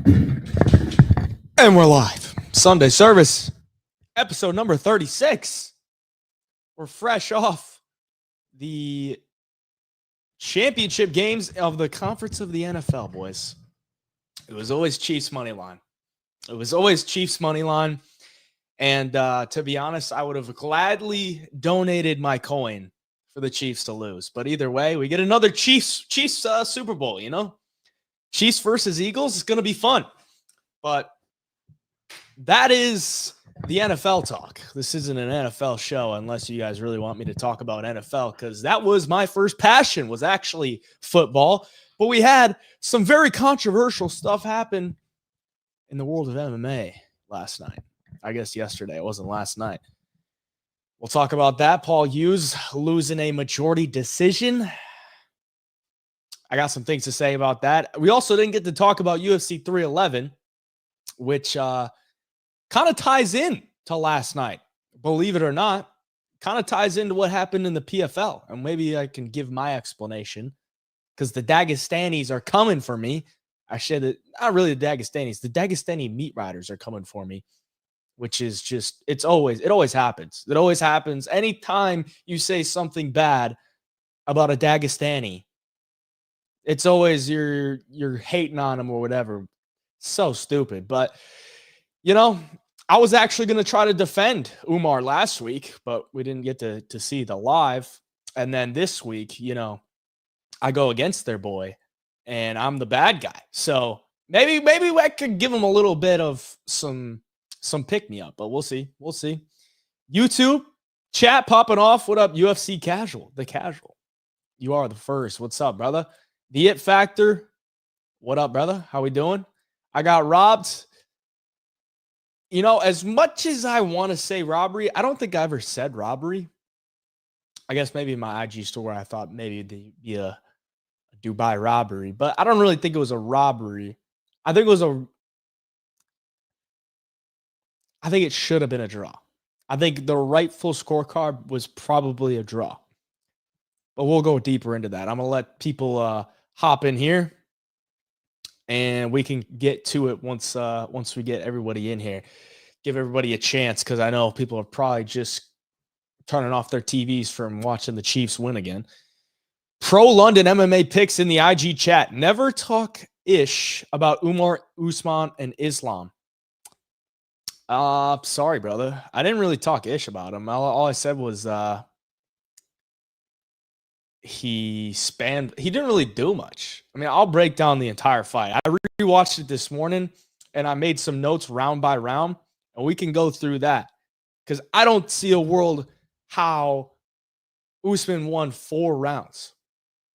And we're live. Sunday Service, episode number 36. We're fresh off the championship games of the conference of the NFL, boys. It was always Chiefs money line. And to be honest, I would have gladly donated my coin for the Chiefs to lose. But either way, we get another Chiefs Super Bowl, you know? Chiefs versus Eagles is going to be fun. But that is the NFL talk. This isn't an NFL show unless you guys really want me to talk about NFL, because that was my first passion, was actually football. But we had some very controversial stuff happen in the world of MMA last night. I guess yesterday. It wasn't last night. We'll talk about that. Paul Hughes losing a majority decision. I got some things to say about that. We also didn't get to talk about UFC 311, which kind of ties in to last night. Believe it or not, kind of ties into what happened in the PFL. And maybe I can give my explanation, because the Dagestanis are coming for me. I said it, not really the Dagestanis. The Dagestani meat riders are coming for me, which is just, it always happens. It always happens. Anytime you say something bad about a Dagestani, it's always you're hating on them or whatever. So stupid. But you know, I was actually going to try to defend Umar last week, but we didn't get to see the live. And then this week, you know, I go against their boy and I'm the bad guy. So maybe I could give him a little bit of some pick me up, but we'll see. We'll see. YouTube chat popping off. What up, UFC Casual? The Casual. You are the first. What's up, brother? The It Factor. What up, brother? How we doing? I got robbed. You know, as much as I want to say robbery, I don't think I ever said robbery. I guess maybe in my IG story, I thought maybe it'd be a Dubai robbery, but I don't really think it was a robbery. I think it should have been a draw. I think the rightful scorecard was probably a draw. But we'll go deeper into that. I'm going to let people hop in here, and we can get to it once we get everybody in here. Give everybody a chance, because I know people are probably just turning off their TVs from watching the Chiefs win again. Pro London MMA picks in the IG chat. Never talk ish about Umar, Usman, and Islam. Sorry, brother. I didn't really talk ish about him. All I said was he didn't really do much. I mean, I'll break down the entire fight. I rewatched it this morning, and I made some notes round by round, and we can go through that, because I don't see a world how Usman won 4 rounds.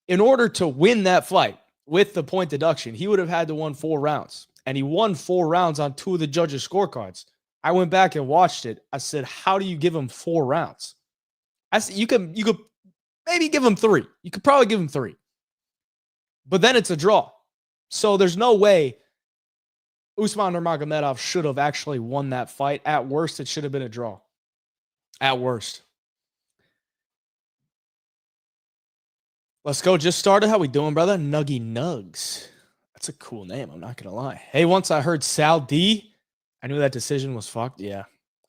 In order to win that fight with the point deduction, he would have had to win 4 rounds, and he won 4 rounds on 2 of the judges' scorecards. I went back and watched it. I said, how do you give him 4 rounds? I said, you could maybe give him 3. You could probably give him 3. But then it's a draw. So there's no way Usman Nurmagomedov should have actually won that fight. At worst, it should have been a draw. At worst. Let's go. Just started. How we doing, brother? Nuggy Nugs. That's a cool name. I'm not going to lie. Hey, once I heard Sal D, I knew that decision was fucked. Yeah,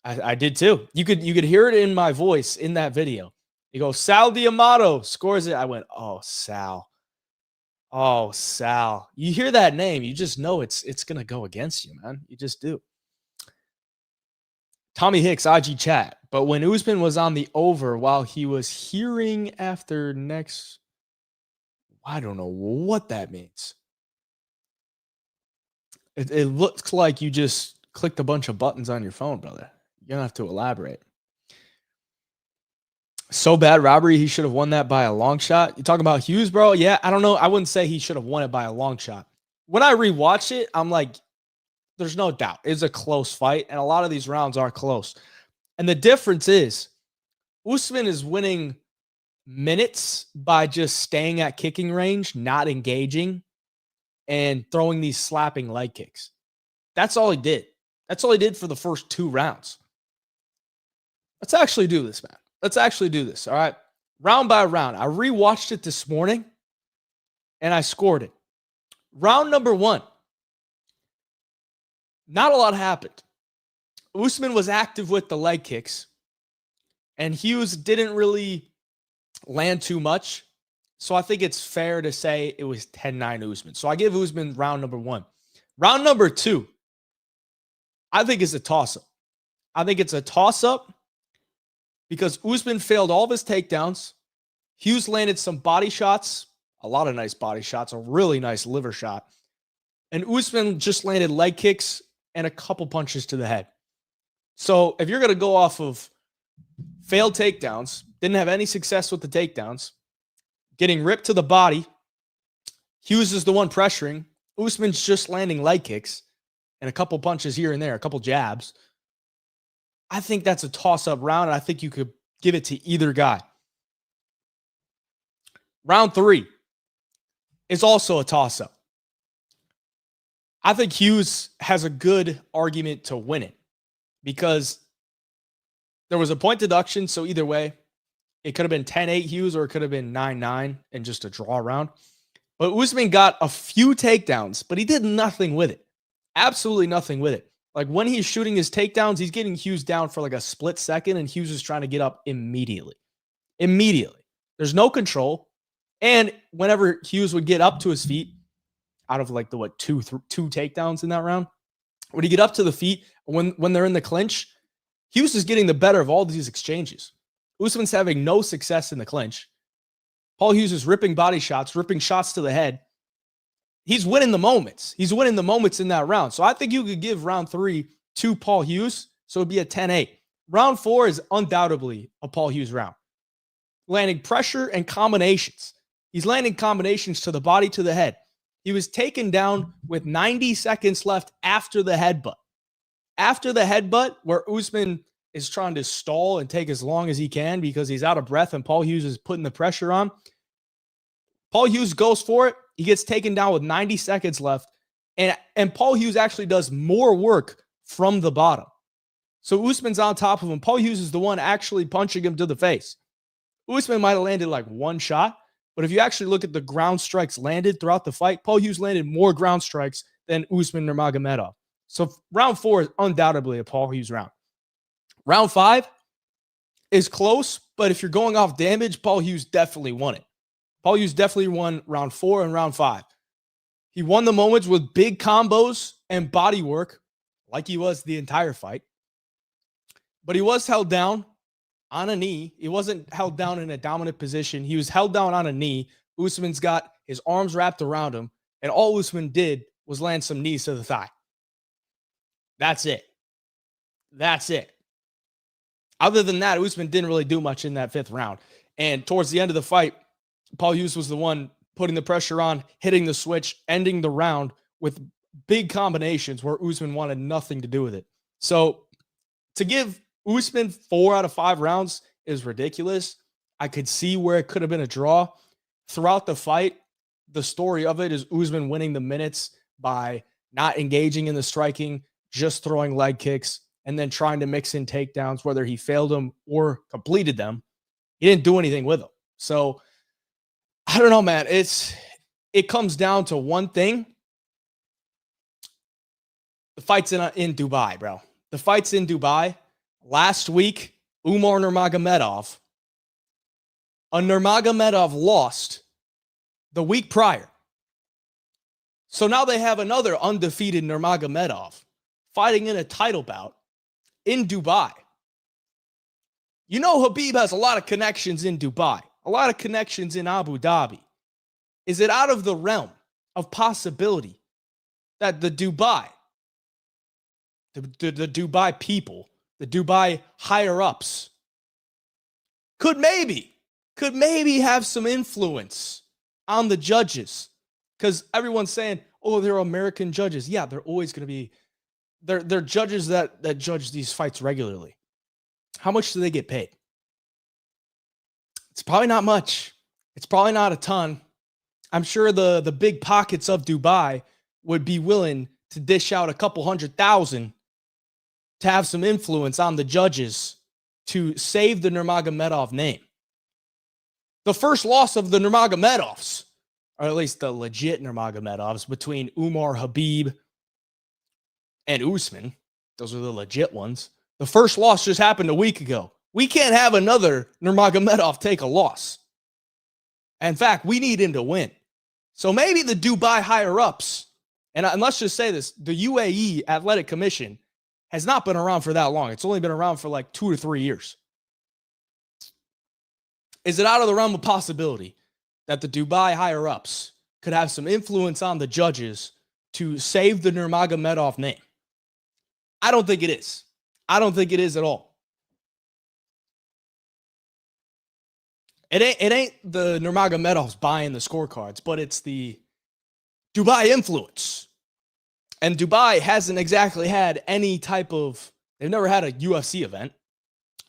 I did too. You could hear it in my voice in that video. You go, Sal D'Amato scores it. I went, oh, Sal. Oh, Sal. You hear that name, you just know it's going to go against you, man. You just do. Tommy Hicks, IG chat. But when Usman was on the over while he was hearing after next, I don't know what that means. It looks like you just clicked a bunch of buttons on your phone, brother. You're going to have to elaborate. So bad robbery, he should have won that by a long shot. You talking about Hughes, bro? Yeah, I don't know. I wouldn't say he should have won it by a long shot. When I rewatch it, I'm like, there's no doubt. It's a close fight, and a lot of these rounds are close. And the difference is Usman is winning minutes by just staying at kicking range, not engaging, and throwing these slapping leg kicks. That's all he did. That's all he did for the first 2 rounds. Let's actually do this, man. Let's actually do this, all right? Round by round. I rewatched it this morning, and I scored it. Round number 1, not a lot happened. Usman was active with the leg kicks, and Hughes didn't really land too much. So I think it's fair to say it was 10-9 Usman. So I give Usman round number 1. Round number 2, I think is a toss-up. I think it's a toss-up because Usman failed all of his takedowns. Hughes landed some body shots, a lot of nice body shots, a really nice liver shot. And Usman just landed leg kicks and a couple punches to the head. So if you're going to go off of failed takedowns, didn't have any success with the takedowns, getting ripped to the body, Hughes is the one pressuring, Usman's just landing leg kicks and a couple punches here and there, a couple jabs. I think that's a toss-up round, and I think you could give it to either guy. Round 3 is also a toss-up. I think Hughes has a good argument to win it because there was a point deduction, so either way, it could have been 10-8 Hughes or it could have been 9-9 and just a draw round. But Usman got a few takedowns, but he did nothing with it. Absolutely nothing with it. Like when he's shooting his takedowns, he's getting Hughes down for like a split second, and Hughes is trying to get up immediately. Immediately. There's no control. And whenever Hughes would get up to his feet, out of like the two takedowns in that round, when he get up to the feet, when they're in the clinch, Hughes is getting the better of all these exchanges. Usman's having no success in the clinch. Paul Hughes is ripping body shots, ripping shots to the head. He's winning the moments. He's winning the moments in that round. So I think you could give round 3 to Paul Hughes. So it'd be a 10-8. Round 4 is undoubtedly a Paul Hughes round. Landing pressure and combinations. He's landing combinations to the body, to the head. He was taken down with 90 seconds left after the headbutt. After the headbutt, where Usman is trying to stall and take as long as he can because he's out of breath and Paul Hughes is putting the pressure on. Paul Hughes goes for it. He gets taken down with 90 seconds left. And Paul Hughes actually does more work from the bottom. So Usman's on top of him. Paul Hughes is the one actually punching him to the face. Usman might have landed like one shot, but if you actually look at the ground strikes landed throughout the fight, Paul Hughes landed more ground strikes than Usman Nurmagomedov. So round 4 is undoubtedly a Paul Hughes round. Round 5 is close, but if you're going off damage, Paul Hughes definitely won it. Paul Hughes definitely won round 4 and round 5. He won the moments with big combos and body work, like he was the entire fight. But he was held down on a knee. He wasn't held down in a dominant position. He was held down on a knee. Usman's got his arms wrapped around him, and all Usman did was land some knees to the thigh. That's it. That's it. Other than that, Usman didn't really do much in that 5th round. And towards the end of the fight, Paul Hughes was the one putting the pressure on, hitting the switch, ending the round with big combinations where Usman wanted nothing to do with it. So to give Usman 4 out of 5 rounds is ridiculous. I could see where it could have been a draw. Throughout the fight, the story of it is Usman winning the minutes by not engaging in the striking, just throwing leg kicks, and then trying to mix in takedowns, whether he failed them or completed them. He didn't do anything with them. So I don't know, man. It comes down to one thing. The fight's in Dubai, bro. The fight's in Dubai. Last week, Umar Nurmagomedov. A Nurmagomedov lost the week prior. So now they have another undefeated Nurmagomedov fighting in a title bout in Dubai. You know Khabib has a lot of connections in Dubai, a lot of connections in Abu Dhabi. Is it out of the realm of possibility that the Dubai people, the Dubai higher-ups, could maybe have some influence on the judges? Because everyone's saying, oh, they're American judges. Yeah, they're always going to be. They're judges that judge these fights regularly. How much do they get paid? It's probably not much. It's probably not a ton. I'm sure the big pockets of Dubai would be willing to dish out a couple $100,000 to have some influence on the judges to save the Nurmagomedov name. The first loss of the Nurmagomedovs, or at least the legit Nurmagomedovs, between Umar Khabib and Usman. Those are the legit ones. The first loss just happened a week ago. We can't have another Nurmagomedov take a loss. In fact, we need him to win. So maybe the Dubai higher-ups, and let's just say this, the UAE Athletic Commission has not been around for that long. It's only been around for like 2 or 3 years. Is it out of the realm of possibility that the Dubai higher-ups could have some influence on the judges to save the Nurmagomedov name? I don't think it is. I don't think it is at all. It ain't the Nurmagomedovs buying the scorecards, but it's the Dubai influence. And Dubai hasn't exactly had any type of, they've never had a UFC event.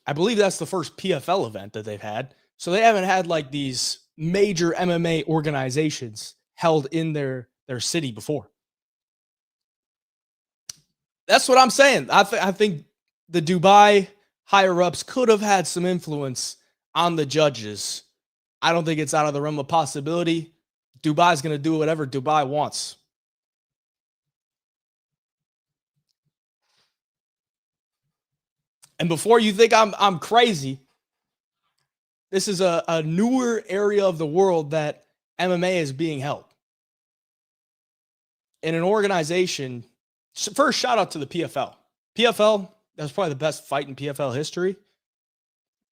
I believe that's the first PFL event that they've had. So they haven't had like these major MMA organizations held in their city before. That's what I'm saying. I think the Dubai higher-ups could have had some influence on the judges. I don't think it's out of the realm of possibility. Dubai's going to do whatever Dubai wants. And before you think I'm crazy, this is a newer area of the world that MMA is being held. In an organization, first shout out to the PFL. PFL, that's probably the best fight in PFL history.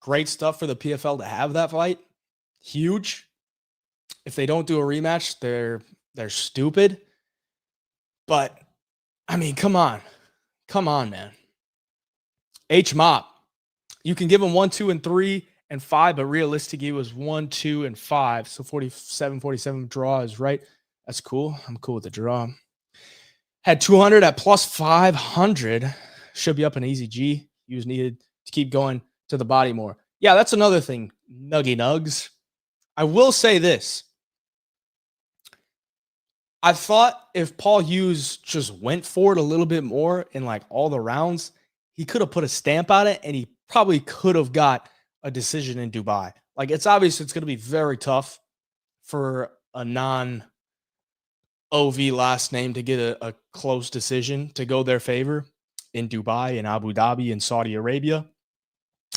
Great stuff for the PFL to have that fight. Huge. If they don't do a rematch, they're stupid. But I mean, come on. Come on, man. H-Mop. You can give him 1, 2, and 3 and 5, but realistically it was 1, 2, and 5. So 47 draw is right. That's cool. I'm cool with the draw. Had 200 at plus 500. Should be up an easy G. He was needed to keep going to the body more. Yeah, that's another thing, Nuggy Nugs. I will say this. I thought if Paul Hughes just went for it a little bit more in like all the rounds, he could have put a stamp on it and he probably could have got a decision in Dubai. Like, it's obvious it's going to be very tough for a non-OV last name to get a close decision to go their favor in Dubai and Abu Dhabi and Saudi Arabia.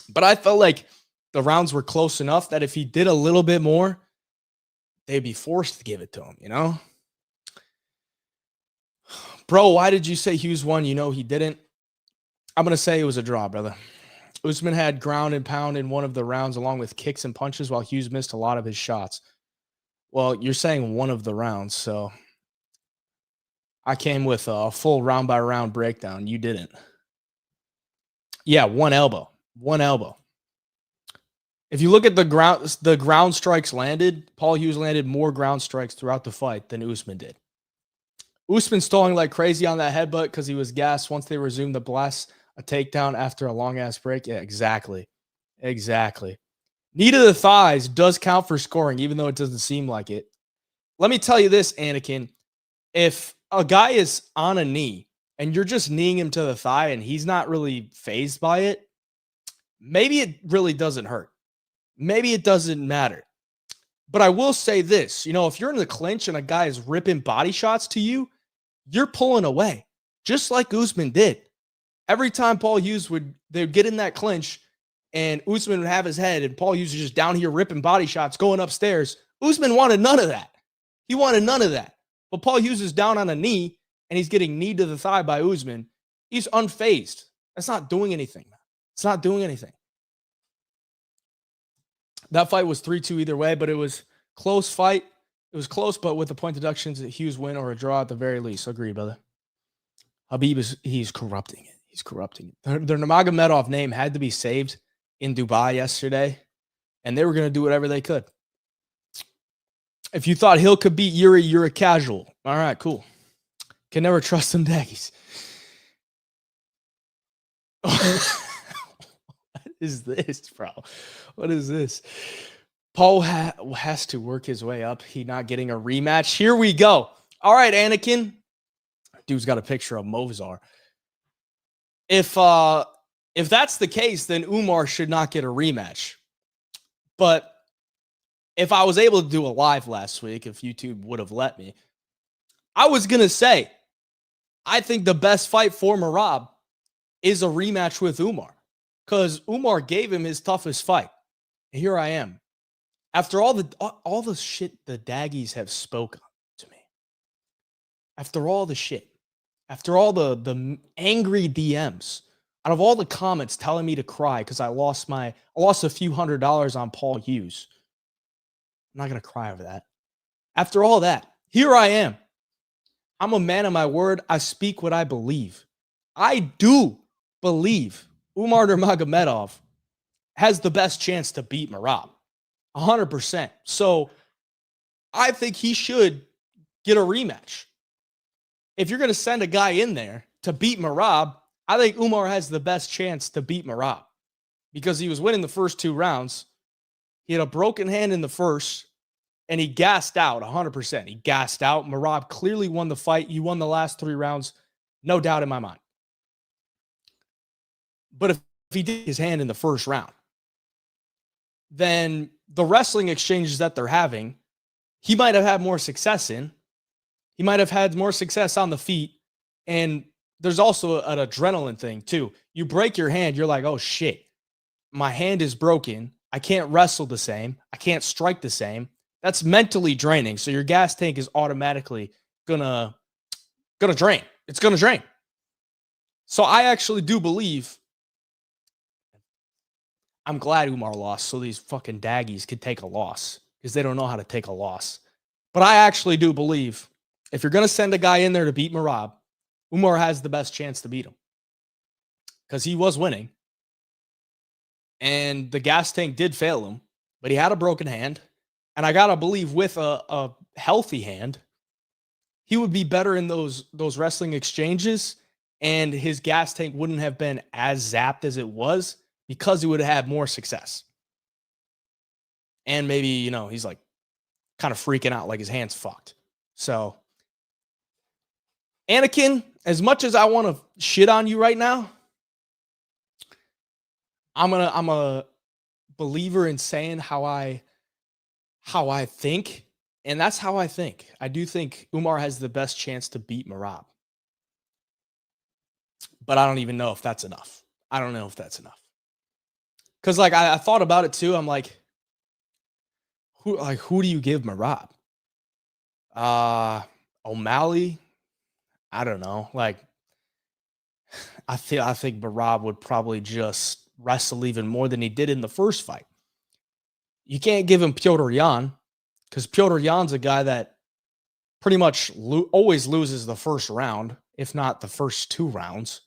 But I felt like the rounds were close enough that if he did a little bit more, they'd be forced to give it to him, you know? Bro, why did you say Hughes won? You know he didn't. I'm going to say it was a draw, brother. Usman had ground and pound in one of the rounds along with kicks and punches while Hughes missed a lot of his shots. Well, you're saying one of the rounds, so I came with a full round-by-round breakdown. You didn't. Yeah, one elbow. One elbow. If you look at the ground strikes landed, Paul Hughes landed more ground strikes throughout the fight than Usman did. Usman stalling like crazy on that headbutt because he was gassed once they resumed the blast, a takedown after a long-ass break. Yeah, exactly. Exactly. Knee to the thighs does count for scoring, even though it doesn't seem like it. Let me tell you this, Anakin. If a guy is on a knee and you're just kneeing him to the thigh and he's not really fazed by it, maybe it really doesn't hurt. Maybe it doesn't matter. But I will say this, if you're in the clinch and a guy is ripping body shots to you, you're pulling away, just like Usman did. Every time Paul Hughes they'd get in that clinch and Usman would have his head and Paul Hughes was just down here ripping body shots, going upstairs. Usman wanted none of that. He wanted none of that. But Paul Hughes is down on a knee and he's getting knee to the thigh by Usman. He's unfazed. That's not doing anything, man. It's not doing anything. That fight was 3-2 either way, but it was close fight. It was close, but with the point deductions, a Hughes win or a draw at the very least. Agreed, brother. Habib he's corrupting it. He's corrupting it. Their Nurmagomedov name had to be saved in Dubai yesterday, and they were going to do whatever they could. If you thought Hill could beat Yuri, you're a casual. All right, cool. Can never trust them daggies. What is this, bro? What is this? Paul has to work his way up. He not getting a rematch. Here we go. All right, Anakin. Dude's got a picture of Mozart. If that's the case, then Umar should not get a rematch. But if I was able to do a live last week, if YouTube would have let me, I was going to say I think the best fight for Merab is a rematch with Umar, because Umar gave him his toughest fight. Here I am. After all the shit the Daggies have spoken to me, after all the shit, after all the angry DMs, out of all the comments telling me to cry because I lost a few $100s on Paul Hughes. I'm not gonna cry over that. After all that, here I am. I'm a man of my word. I speak what I believe. I do believe Umar Nurmagomedov has the best chance to beat Merab. 100%. So I think he should get a rematch. If you're going to send a guy in there to beat Merab, I think Umar has the best chance to beat Merab because he was winning the first 2 rounds. He had a broken hand in the first, and he gassed out 100%. He gassed out. Merab clearly won the fight. He won the last 3 rounds. No doubt in my mind. But if he did his hand in the first round, then the wrestling exchanges that they're having, he might have had more success in. He might have had more success on the feet. And there's also an adrenaline thing too. You break your hand, you're like, oh shit, my hand is broken. I can't wrestle the same. I can't strike the same. That's mentally draining. So your gas tank is automatically gonna drain. It's gonna drain. So I actually do believe, I'm glad Umar lost so these fucking Daggies could take a loss because they don't know how to take a loss. But I actually do believe if you're going to send a guy in there to beat Merab, Umar has the best chance to beat him because he was winning. And the gas tank did fail him, but he had a broken hand. And I got to believe with a healthy hand, he would be better in those wrestling exchanges, and his gas tank wouldn't have been as zapped as it was, because he would have had more success. And maybe, he's like kind of freaking out, like his hand's fucked. So, Anakin, as much as I want to shit on you right now, I'm a believer in saying how I think, and that's how I think. I do think Umar has the best chance to beat Merab. But I don't even know if that's enough. I don't know if that's enough. Because, I thought about it, too. I'm like, who do you give Merab? O'Malley? I don't know. I think Merab would probably just wrestle even more than he did in the first fight. You can't give him Piotr Jan, because Piotr Jan's a guy that pretty much always loses the first round, if not the first 2 rounds,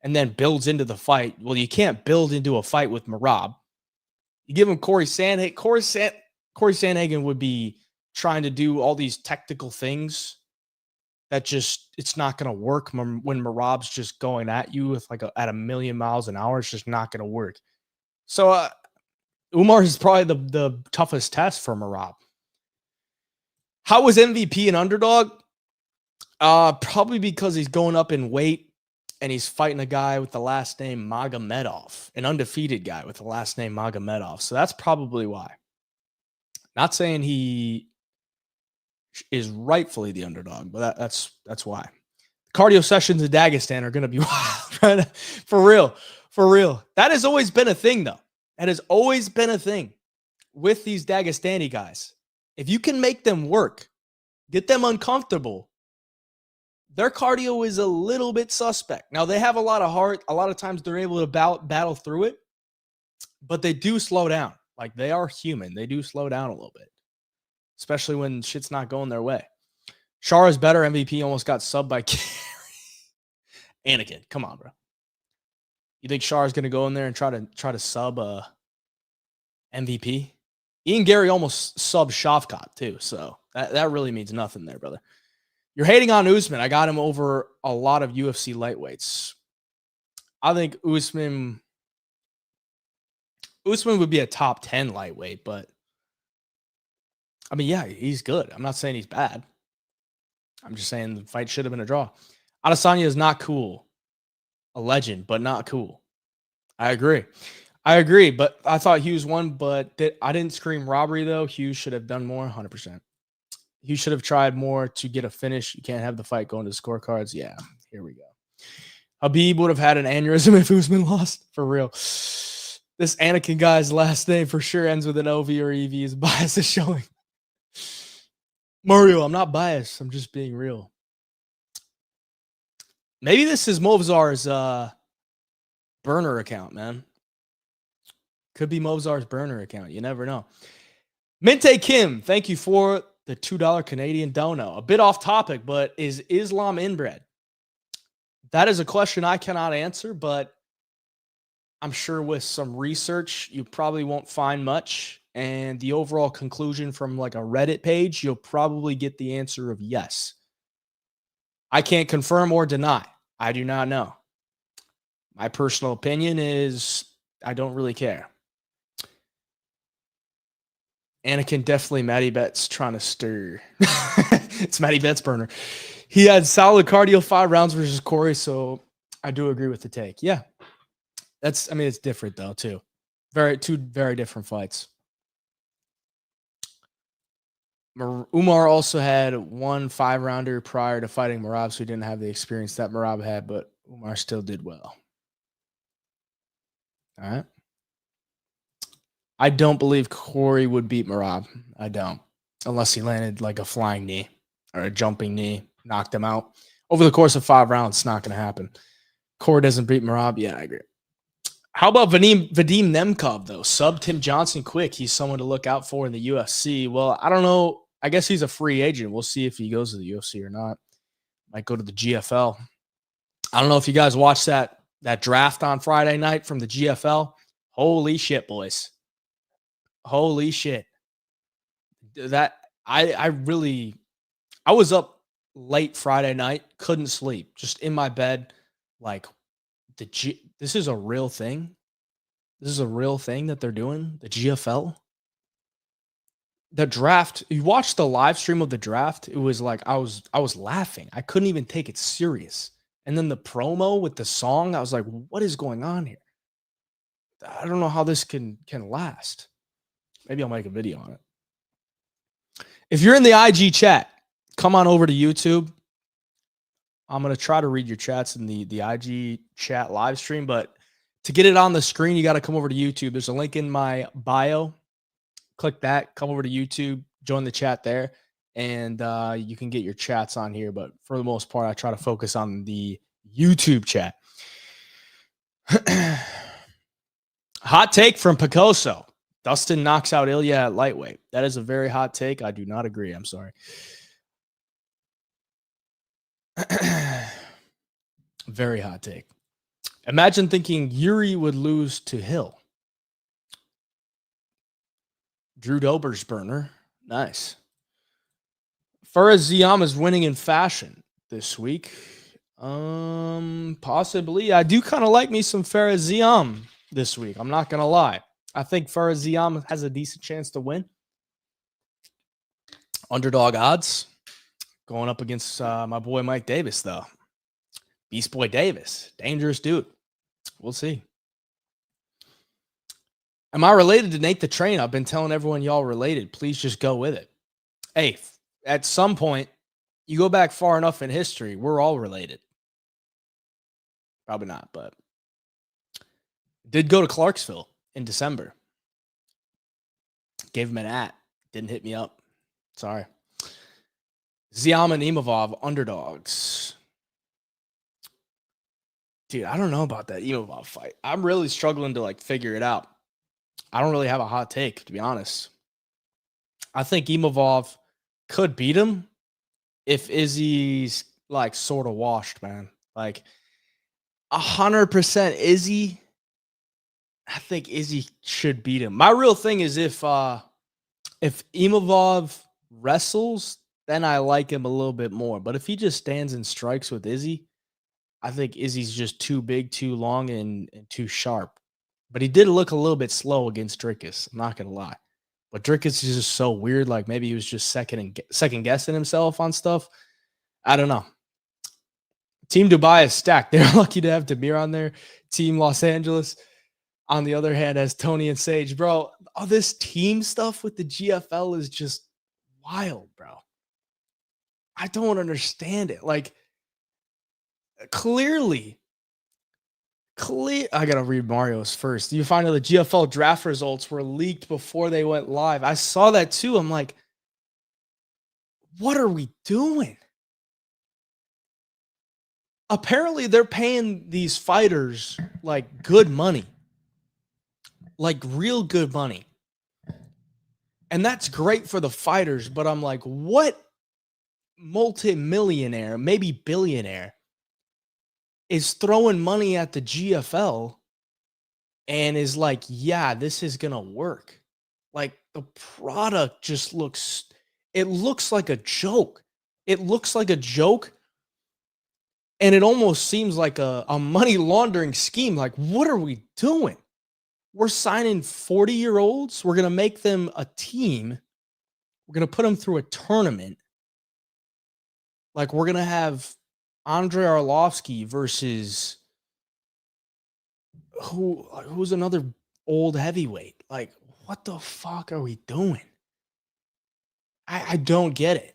and then builds into the fight. Well, you can't build into a fight with Merab. You give him Corey Sandhagen. Corey Sandhagen would be trying to do all these technical things that it's not going to work when Merab's just going at you with at 1,000,000 miles an hour. It's just not going to work. So Umar is probably the toughest test for Merab. How was MVP an underdog? Probably because he's going up in weight. And he's fighting a guy with the last name Magomedov, an undefeated guy with the last name Magomedov. So that's probably why. Not saying he is rightfully the underdog, but that's why. Cardio sessions in Dagestan are going to be wild, right? For real. That has always been a thing, though. That has always been a thing with these Dagestani guys. If you can make them work, get them uncomfortable, their cardio is a little bit suspect. Now, they have a lot of heart. A lot of times they're able to battle through it, but they do slow down. They are human. They do slow down a little bit, especially when shit's not going their way. Shara's better. MVP almost got subbed by Gary. Anakin, come on, bro. You think Shara's going to go in there and try to sub MVP? Ian Gary almost subbed Shavkat, too, so that really means nothing there, brother. You're hating on Usman. I got him over a lot of UFC lightweights. I think Usman would be a top 10 lightweight, but I mean, yeah, he's good. I'm not saying he's bad. I'm just saying the fight should have been a draw. Adesanya is not cool. A legend, but not cool. I agree, but I thought Hughes won, but I didn't scream robbery, though. Hughes should have done more, 100%. He should have tried more to get a finish. You can't have the fight going to scorecards. Yeah, Here we go. Habib would have had an aneurysm if Usman lost. For real. This Anakin guy's last name for sure ends with an OV or EV. His bias is showing. Mario, I'm not biased. I'm just being real. Maybe this is Movzar's burner account, man. Could be Movzar's burner account. You never know. Minte Kim, thank you for the $2 Canadian dono. A bit off topic, but is Islam inbred? That is a question I cannot answer, but I'm sure with some research, you probably won't find much. And the overall conclusion from like a Reddit page, you'll probably get the answer of yes. I can't confirm or deny. I do not know. My personal opinion is I don't really care. Anakin definitely Matty Betts trying to stir. It's Matty Betts burner. He had solid cardio 5 rounds versus Corey, so I do agree with the take. Yeah. It's different though, too. Two very different fights. Umar also had 1 5-rounder prior to fighting Merab, so he didn't have the experience that Merab had, but Umar still did well. All right. I don't believe Corey would beat Merab. I don't. Unless he landed like a flying knee or a jumping knee, knocked him out. Over the course of 5 rounds, it's not going to happen. Corey doesn't beat Merab. Yeah, I agree. How about Vadim Nemkov, though? Sub Tim Johnson quick. He's someone to look out for in the UFC. Well, I don't know. I guess he's a free agent. We'll see if he goes to the UFC or not. Might go to the GFL. I don't know if you guys watched that draft on Friday night from the GFL. Holy shit, boys. Holy shit. That I was up late Friday night, couldn't sleep, just in my bed, like this is a real thing. This is a real thing that they're doing, the GFL. The draft, you watched the live stream of the draft, it was like I was laughing. I couldn't even take it serious. And then the promo with the song, I was like, what is going on here? I don't know how this can last. Maybe I'll make a video on it. If you're in the IG chat, come on over to YouTube. I'm going to try to read your chats in the IG chat live stream, but to get it on the screen, you got to come over to YouTube. There's a link in my bio. Click that, come over to YouTube, join the chat there, and you can get your chats on here. But for the most part, I try to focus on the YouTube chat. Hot take from Picoso. Dustin knocks out Ilya at lightweight. That is a very hot take. I do not agree. I'm sorry. Very hot take. Imagine thinking Yuri would lose to Hill. Drew Dober's burner. Nice. Faraz Ziam is winning in fashion this week. Possibly. I do kind of like me some Faraz Ziam this week. I'm not going to lie. I think Faraz Ziam has a decent chance to win. Underdog odds. Going up against my boy Mike Davis, though. Beast Boy Davis. Dangerous dude. We'll see. Am I related to Nate the Train? I've been telling everyone y'all related. Please just go with it. Hey, at some point, you go back far enough in history, we're all related. Probably not, but did go to Clarksville in December. Gave him an at. Didn't hit me up. Sorry. Ziam and Imavov, underdogs. Dude, I don't know about that Imavov fight. I'm really struggling to figure it out. I don't really have a hot take, to be honest. I think Imavov could beat him if Izzy's sort of washed, man. 100% Izzy. I think Izzy should beat him. My real thing is if Imavov wrestles, then I like him a little bit more. But if he just stands and strikes with Izzy, I think Izzy's just too big, too long, and too sharp. But he did look a little bit slow against Dricus. I'm not going to lie. But Dricus is just so weird. Maybe he was just second guessing himself on stuff. I don't know. Team Dubai is stacked. They're lucky to have Demir on there. Team Los Angeles, on the other hand, has Tony and Sage. Bro, all this team stuff with the GFL is just wild, bro. I don't understand it. clearly, I gotta read Mario's first. You find out the GFL draft results were leaked before they went live. I saw that too. I'm like, what are we doing? Apparently, they're paying these fighters like good money, like real good money. And that's great for the fighters. But I'm like, what multimillionaire, maybe billionaire, is throwing money at the GFL and is like, yeah, this is going to work? Like, the product just looks, it looks like a joke. It looks like a joke. And it almost seems like a money laundering scheme. Like, what are we doing? We're signing 40-year-olds. We're going to make them a team. We're going to put them through a tournament. Like, we're going to have Andrei Arlovsky versus who's another old heavyweight. Like, what the fuck are we doing? I don't get it.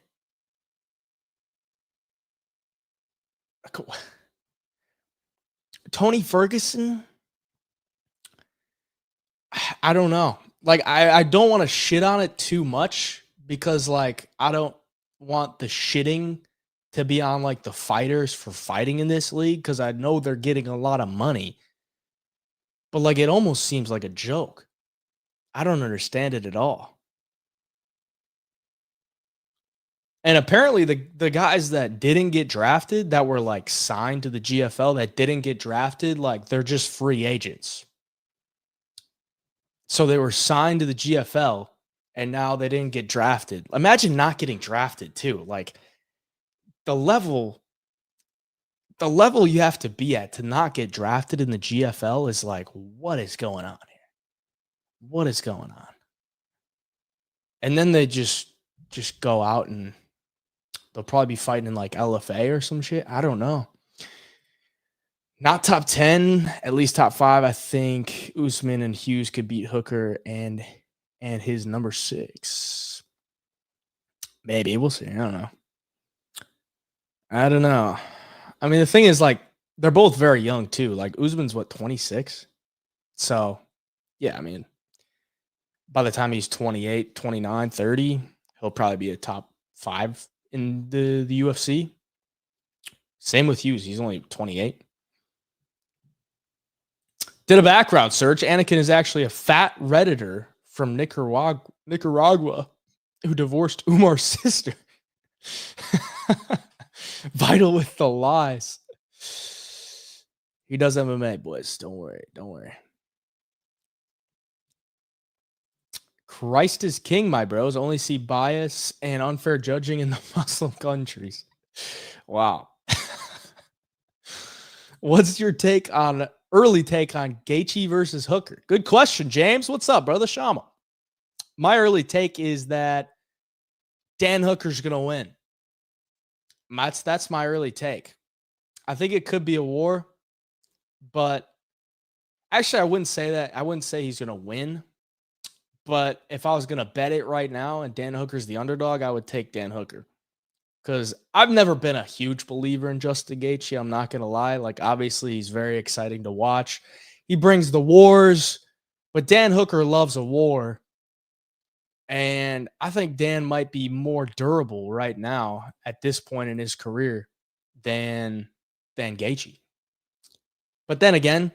Tony Ferguson, I don't know. Like, I don't want to shit on it too much because, like, I don't want the shitting to be on, like, the fighters for fighting in this league because I know they're getting a lot of money. But, like, it almost seems like a joke. I don't understand it at all. And apparently the guys that didn't get drafted, that were, like, signed to the GFL, that didn't get drafted, like, they're just free agents. So they were signed to the GFL, and now they didn't get drafted. Imagine not getting drafted too. Like, the level you have to be at to not get drafted in the GFL is like, what is going on here? What is going on? And then they just go out and they'll probably be fighting in like LFA or some shit. I don't know. Not top 10, at least top 5. I think Usman and Hughes could beat Hooker and his number 6. Maybe. We'll see. I don't know. I mean, the thing is, like, they're both very young too. Like, Usman's what, 26? So, yeah, I mean, by the time he's 28, 29, 30, he'll probably be a top 5 in the UFC. Same with Hughes. He's only 28. Did a background search. Anakin is actually a fat Redditor from Nicaragua who divorced Umar's sister. Vital with the lies. He does MMA, boys. Don't worry. Christ is king, my bros. Only see bias and unfair judging in the Muslim countries. Wow. What's your early take on Gaethje versus Hooker? Good question, James. What's up, brother? Shama. My early take is that Dan Hooker's going to win. That's my early take. I think it could be a war, but actually I wouldn't say that. I wouldn't say he's going to win. But if I was going to bet it right now and Dan Hooker's the underdog, I would take Dan Hooker. Because I've never been a huge believer in Justin Gaethje. I'm not going to lie. Like, obviously, he's very exciting to watch. He brings the wars, but Dan Hooker loves a war. And I think Dan might be more durable right now at this point in his career than Gaethje. But then again,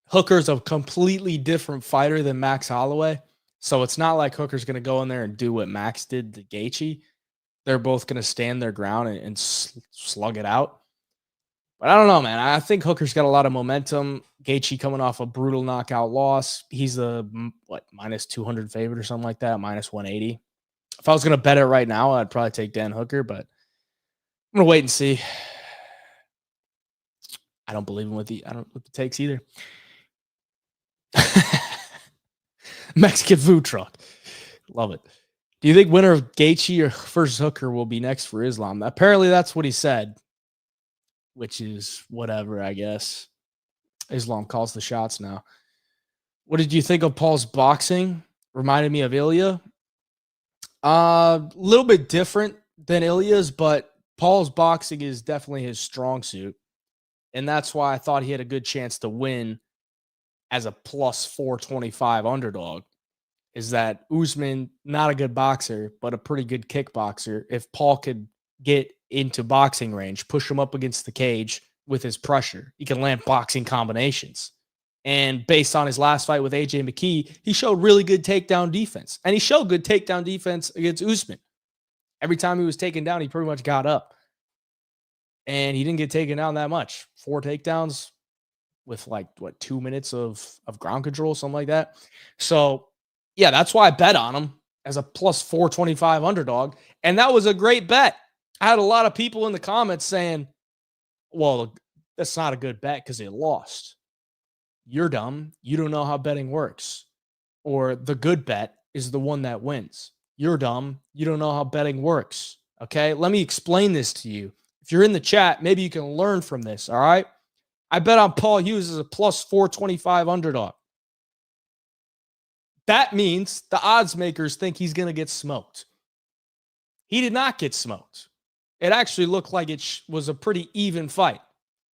Hooker's a completely different fighter than Max Holloway. So it's not like Hooker's going to go in there and do what Max did to Gaethje. They're both going to stand their ground and slug it out. But I don't know, man. I think Hooker's got a lot of momentum. Gaethje coming off a brutal knockout loss. He's a, minus 200 favorite or something like that, minus 180. If I was going to bet it right now, I'd probably take Dan Hooker, but I'm going to wait and see. I don't believe him with the takes either. Mexican food truck. Love it. Do you think winner of Gaethje or versus Hooker will be next for Islam? Apparently that's what he said, which is whatever, I guess. Islam calls the shots now. What did you think of Paul's boxing? Reminded me of Ilya. A little bit different than Ilya's, but Paul's boxing is definitely his strong suit. And that's why I thought he had a good chance to win as a plus 425 underdog. Is that Usman, not a good boxer, but a pretty good kickboxer. If Paul could get into boxing range, push him up against the cage with his pressure, he can land boxing combinations. And based on his last fight with AJ McKee, he showed really good takedown defense. And he showed good takedown defense against Usman. Every time he was taken down, he pretty much got up. And he didn't get taken down that much. 4 takedowns with 2 minutes of ground control, something like that. So, yeah, that's why I bet on him as a plus 425 underdog. And that was a great bet. I had a lot of people in the comments saying, well, that's not a good bet because they lost. You're dumb. You don't know how betting works. Or the good bet is the one that wins. You're dumb. You don't know how betting works. Okay, let me explain this to you. If you're in the chat, maybe you can learn from this, all right? I bet on Paul Hughes as a plus 425 underdog. That means the odds makers think he's going to get smoked. He did not get smoked. It actually looked like it was a pretty even fight.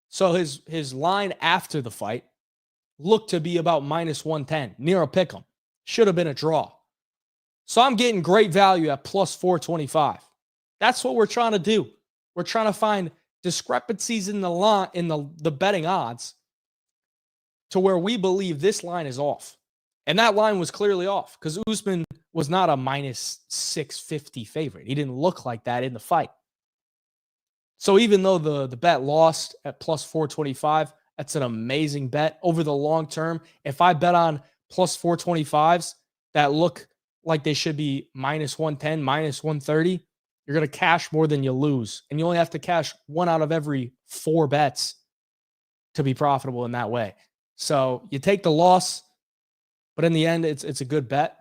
So his line after the fight looked to be about minus 110, near a pick'em. Should have been a draw. So I'm getting great value at plus 425. That's what we're trying to do. We're trying to find discrepancies in the line, in the betting odds, to where we believe this line is off. And that line was clearly off because Usman was not a minus 650 favorite. He didn't look like that in the fight. So even though the bet lost at plus 425, that's an amazing bet over the long term. If I bet on plus 425s that look like they should be minus 110, minus 130, you're going to cash more than you lose. And you only have to cash 1 out of every 4 bets to be profitable in that way. So you take the loss, but in the end, it's a good bet.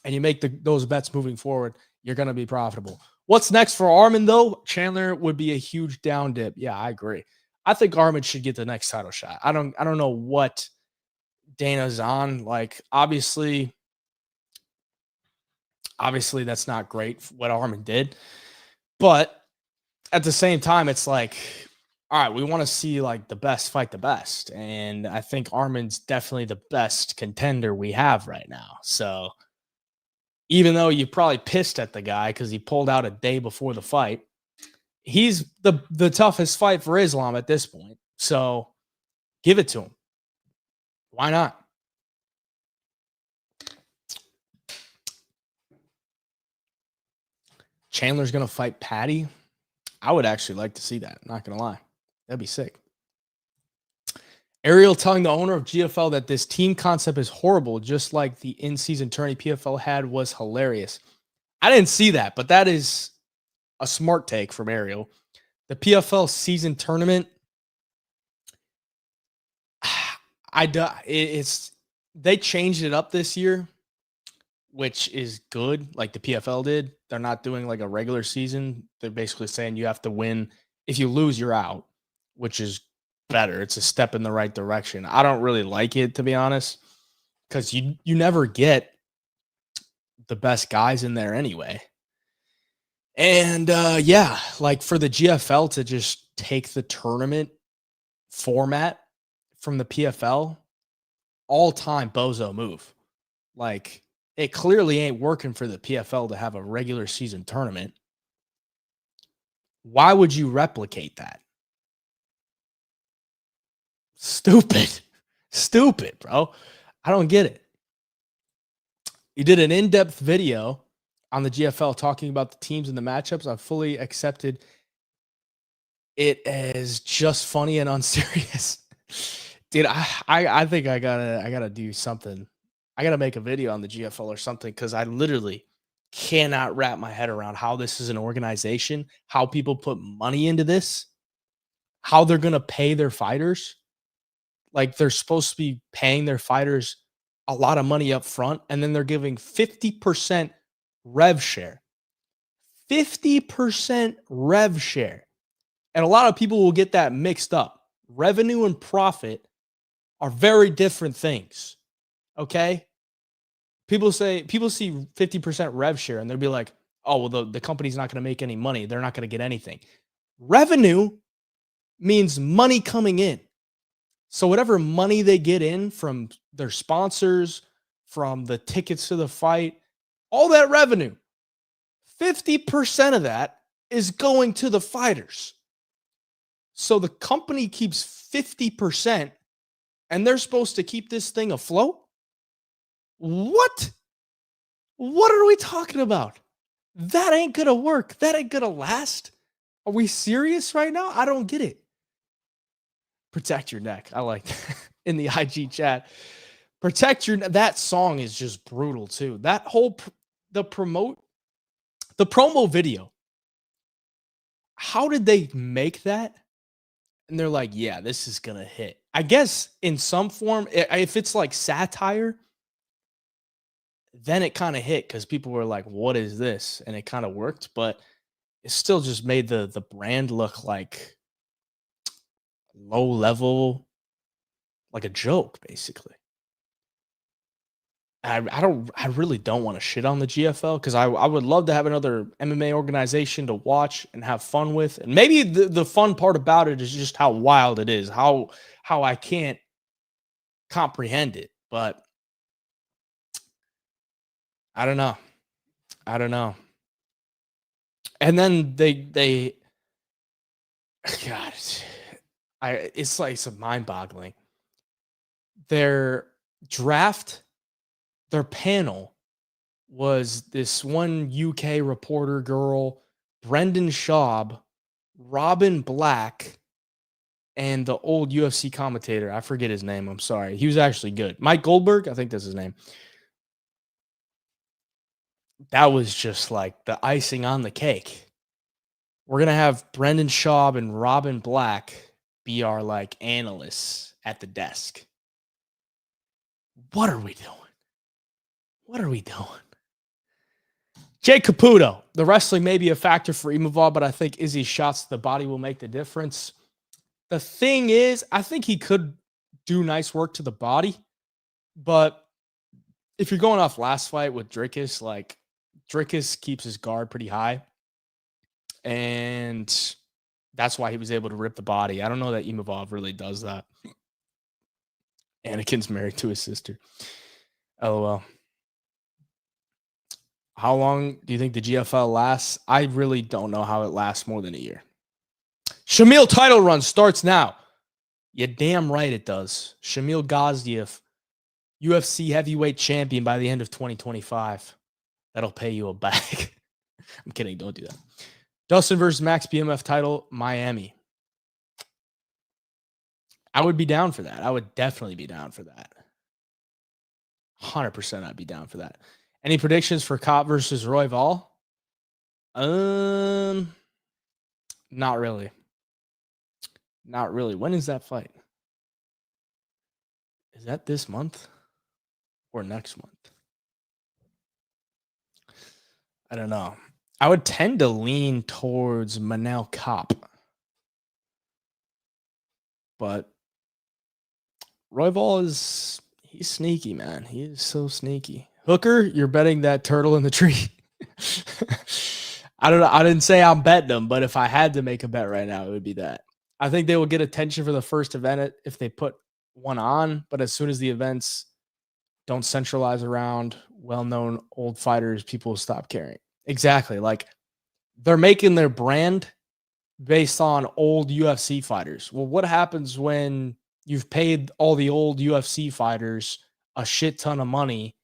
And you make those bets moving forward, you're going to be profitable. What's next for Arman, though? Chandler would be a huge down dip. Yeah, I agree. I think Arman should get the next title shot. I don't know what Dana's on. Like, obviously that's not great what Arman did. But at the same time, it's like, all right, we want to see like the best fight the best. And I think Arman's definitely the best contender we have right now. So even though you're probably pissed at the guy because he pulled out a day before the fight, he's the toughest fight for Islam at this point. So give it to him. Why not? Chandler's going to fight Patty. I would actually like to see that. Not going to lie. That'd be sick. Ariel telling the owner of GFL that this team concept is horrible, just like the in-season tourney PFL had was hilarious. I didn't see that, but that is a smart take from Ariel. The PFL season tournament, they changed it up this year, which is good, like the PFL did. They're not doing like a regular season. They're basically saying you have to win. If you lose, you're out, which is better. It's a step in the right direction. I don't really like it, to be honest, because you never get the best guys in there anyway. And yeah, like for the GFL to just take the tournament format from the PFL, all-time bozo move. Like, it clearly ain't working for the PFL to have a regular season tournament. Why would you replicate that? Stupid, bro. I don't get it. You did an in-depth video on the GFL talking about the teams and the matchups. I fully accepted it as just funny and unserious. Dude, I think I gotta do something. I gotta make a video on the GFL or something, because I literally cannot wrap my head around how this is an organization, how people put money into this, how they're gonna pay their fighters. Like, they're supposed to be paying their fighters a lot of money up front, and then they're giving 50% rev share. 50% rev share. And a lot of people will get that mixed up. Revenue and profit are very different things. Okay? People see 50% rev share and they'll be like, oh, well, the company's not going to make any money. They're not going to get anything. Revenue means money coming in. So whatever money they get in from their sponsors, from the tickets to the fight, all that revenue, 50% of that is going to the fighters. So the company keeps 50% and they're supposed to keep this thing afloat? What? What are we talking about? That ain't going to work. That ain't going to last. Are we serious right now? I don't get it. Protect your neck. I like that. In the IG chat. Protect your, that song is just brutal too. That whole, the promo video. How did they make that? And they're like, yeah, this is going to hit. I guess in some form, if it's like satire, then it kind of hit because people were like, what is this? And it kind of worked, but it still just made the brand look like low level, like a joke, basically. I really don't want to shit on the GFL because I would love to have another MMA organization to watch and have fun with. And maybe the fun part about it is just how wild it is, how I can't comprehend it. But I don't know. And then God, it's like some mind-boggling. Their draft, their panel was this one UK reporter girl, Brendan Schaub, Robin Black, and the old UFC commentator. I forget his name. I'm sorry. He was actually good. Mike Goldberg, I think that's his name. That was just like the icing on the cake. We're going to have Brendan Schaub and Robin Black be our like analysts at the desk. What are we doing? What are we doing? Jay Caputo. The wrestling may be a factor for Imavov, but I think Izzy's shots to the body will make the difference. The thing is, I think he could do nice work to the body, but if you're going off last fight with Dricus, like Dricus keeps his guard pretty high, and that's why he was able to rip the body. I don't know that Imavov really does that. Anakin's married to his sister. LOL. How long do you think the GFL lasts? I really don't know how it lasts more than a year. Shamil title run starts now. Yeah, damn right it does. Shamil Gaziev, UFC heavyweight champion by the end of 2025. That'll pay you a bag. I'm kidding. Don't do that. Dustin versus Max BMF title, Miami. I would be down for that. I would definitely be down for that. 100% I'd be down for that. Any predictions for Kopp versus Royval? Not really. Not really. When is that fight? Is that this month or next month? I don't know. I would tend to lean towards Manel Kopp. But Royval he's sneaky, man. He is so sneaky. Hooker, you're betting that turtle in the tree. I don't know. I didn't say I'm betting them, but if I had to make a bet right now, it would be that. I think they will get attention for the first event if they put one on, but as soon as the events don't centralize around well-known old fighters, people will stop caring. Exactly. Like they're making their brand based on old UFC fighters. Well, what happens when you've paid all the old UFC fighters a shit ton of money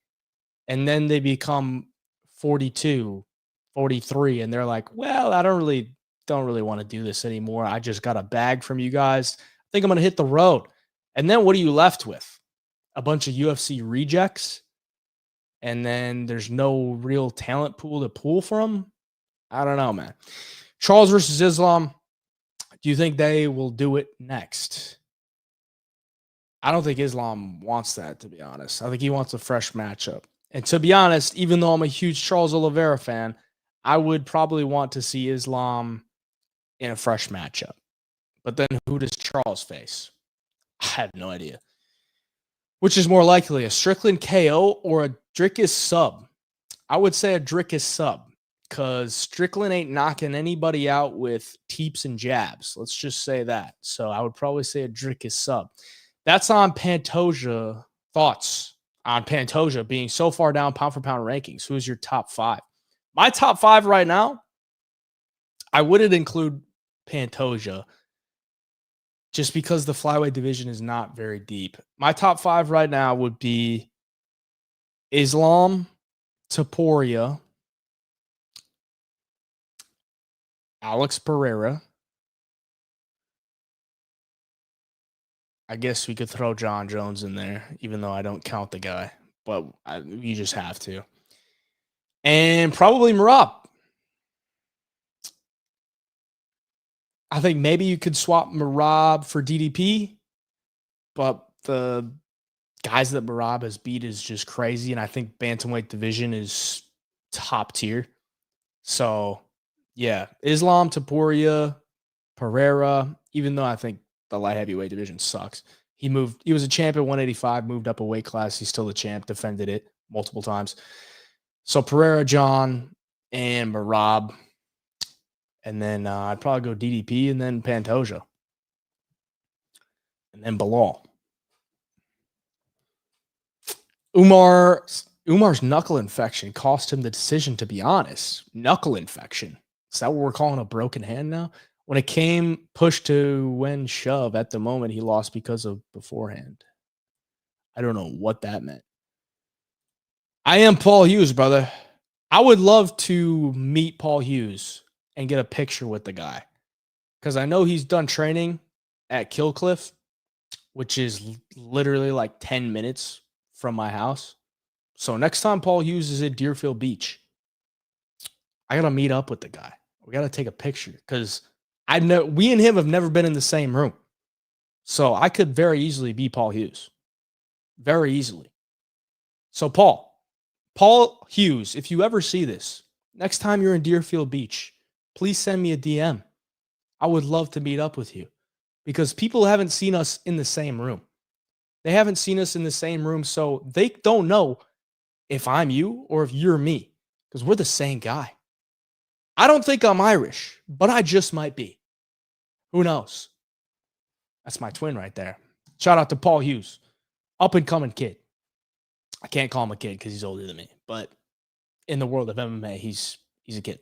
and then they become 42, 43 and they're like, well, I don't really want to do this anymore. I just got a bag from you guys. I think I'm going to hit the road. And then what are you left with? A bunch of UFC rejects? And then there's no real talent pool to pull from? I don't know, man. Charles versus Islam. Do you think they will do it next? I don't think Islam wants that, to be honest. I think he wants a fresh matchup. And to be honest, even though I'm a huge Charles Oliveira fan, I would probably want to see Islam in a fresh matchup. But then who does Charles face? I have no idea. Which is more likely, a Strickland KO or a Dricus sub? I would say a Dricus sub because Strickland ain't knocking anybody out with teeps and jabs. Let's just say that. So I would probably say a Dricus sub. That's on Pantoja. Thoughts on Pantoja being so far down pound for pound rankings? Who is your top 5? My top 5 right now, I wouldn't include Pantoja just because the flyweight division is not very deep. My top 5 right now would be Islam, Topuria, Alex Pereira. I guess we could throw John Jones in there, even though I don't count the guy, but you just have to. And probably Merab. I think maybe you could swap Merab for DDP, but the guys that Merab has beat is just crazy, and I think bantamweight division is top tier. So, yeah, Islam, Topuria, Pereira, even though I think the light heavyweight division sucks. He was a champ at 185, moved up a weight class. He's still the champ, defended it multiple times. So Pereira, John, and Merab. And then I'd probably go DDP and then Pantoja. And then Bilal. Umar's knuckle infection cost him the decision, to be honest. Knuckle infection. Is that what we're calling a broken hand now? When it came push to when shove, at the moment, he lost because of beforehand. I don't know what that meant. I am Paul Hughes, brother. I would love to meet Paul Hughes and get a picture with the guy, because I know he's done training at Killcliff, which is literally like 10 minutes from my house. So next time Paul Hughes is at Deerfield Beach, I got to meet up with the guy. We got to take a picture, because we and him have never been in the same room. So I could very easily be Paul Hughes. Very easily. So Paul Hughes, if you ever see this, next time you're in Deerfield Beach, please send me a DM. I would love to meet up with you, because people haven't seen us in the same room. They haven't seen us in the same room, so they don't know if I'm you or if you're me, because we're the same guy. I don't think I'm Irish, but I just might be. Who knows? That's my twin right there. Shout out to Paul Hughes. Up and coming kid. I can't call him a kid because he's older than me, but in the world of MMA, he's a kid.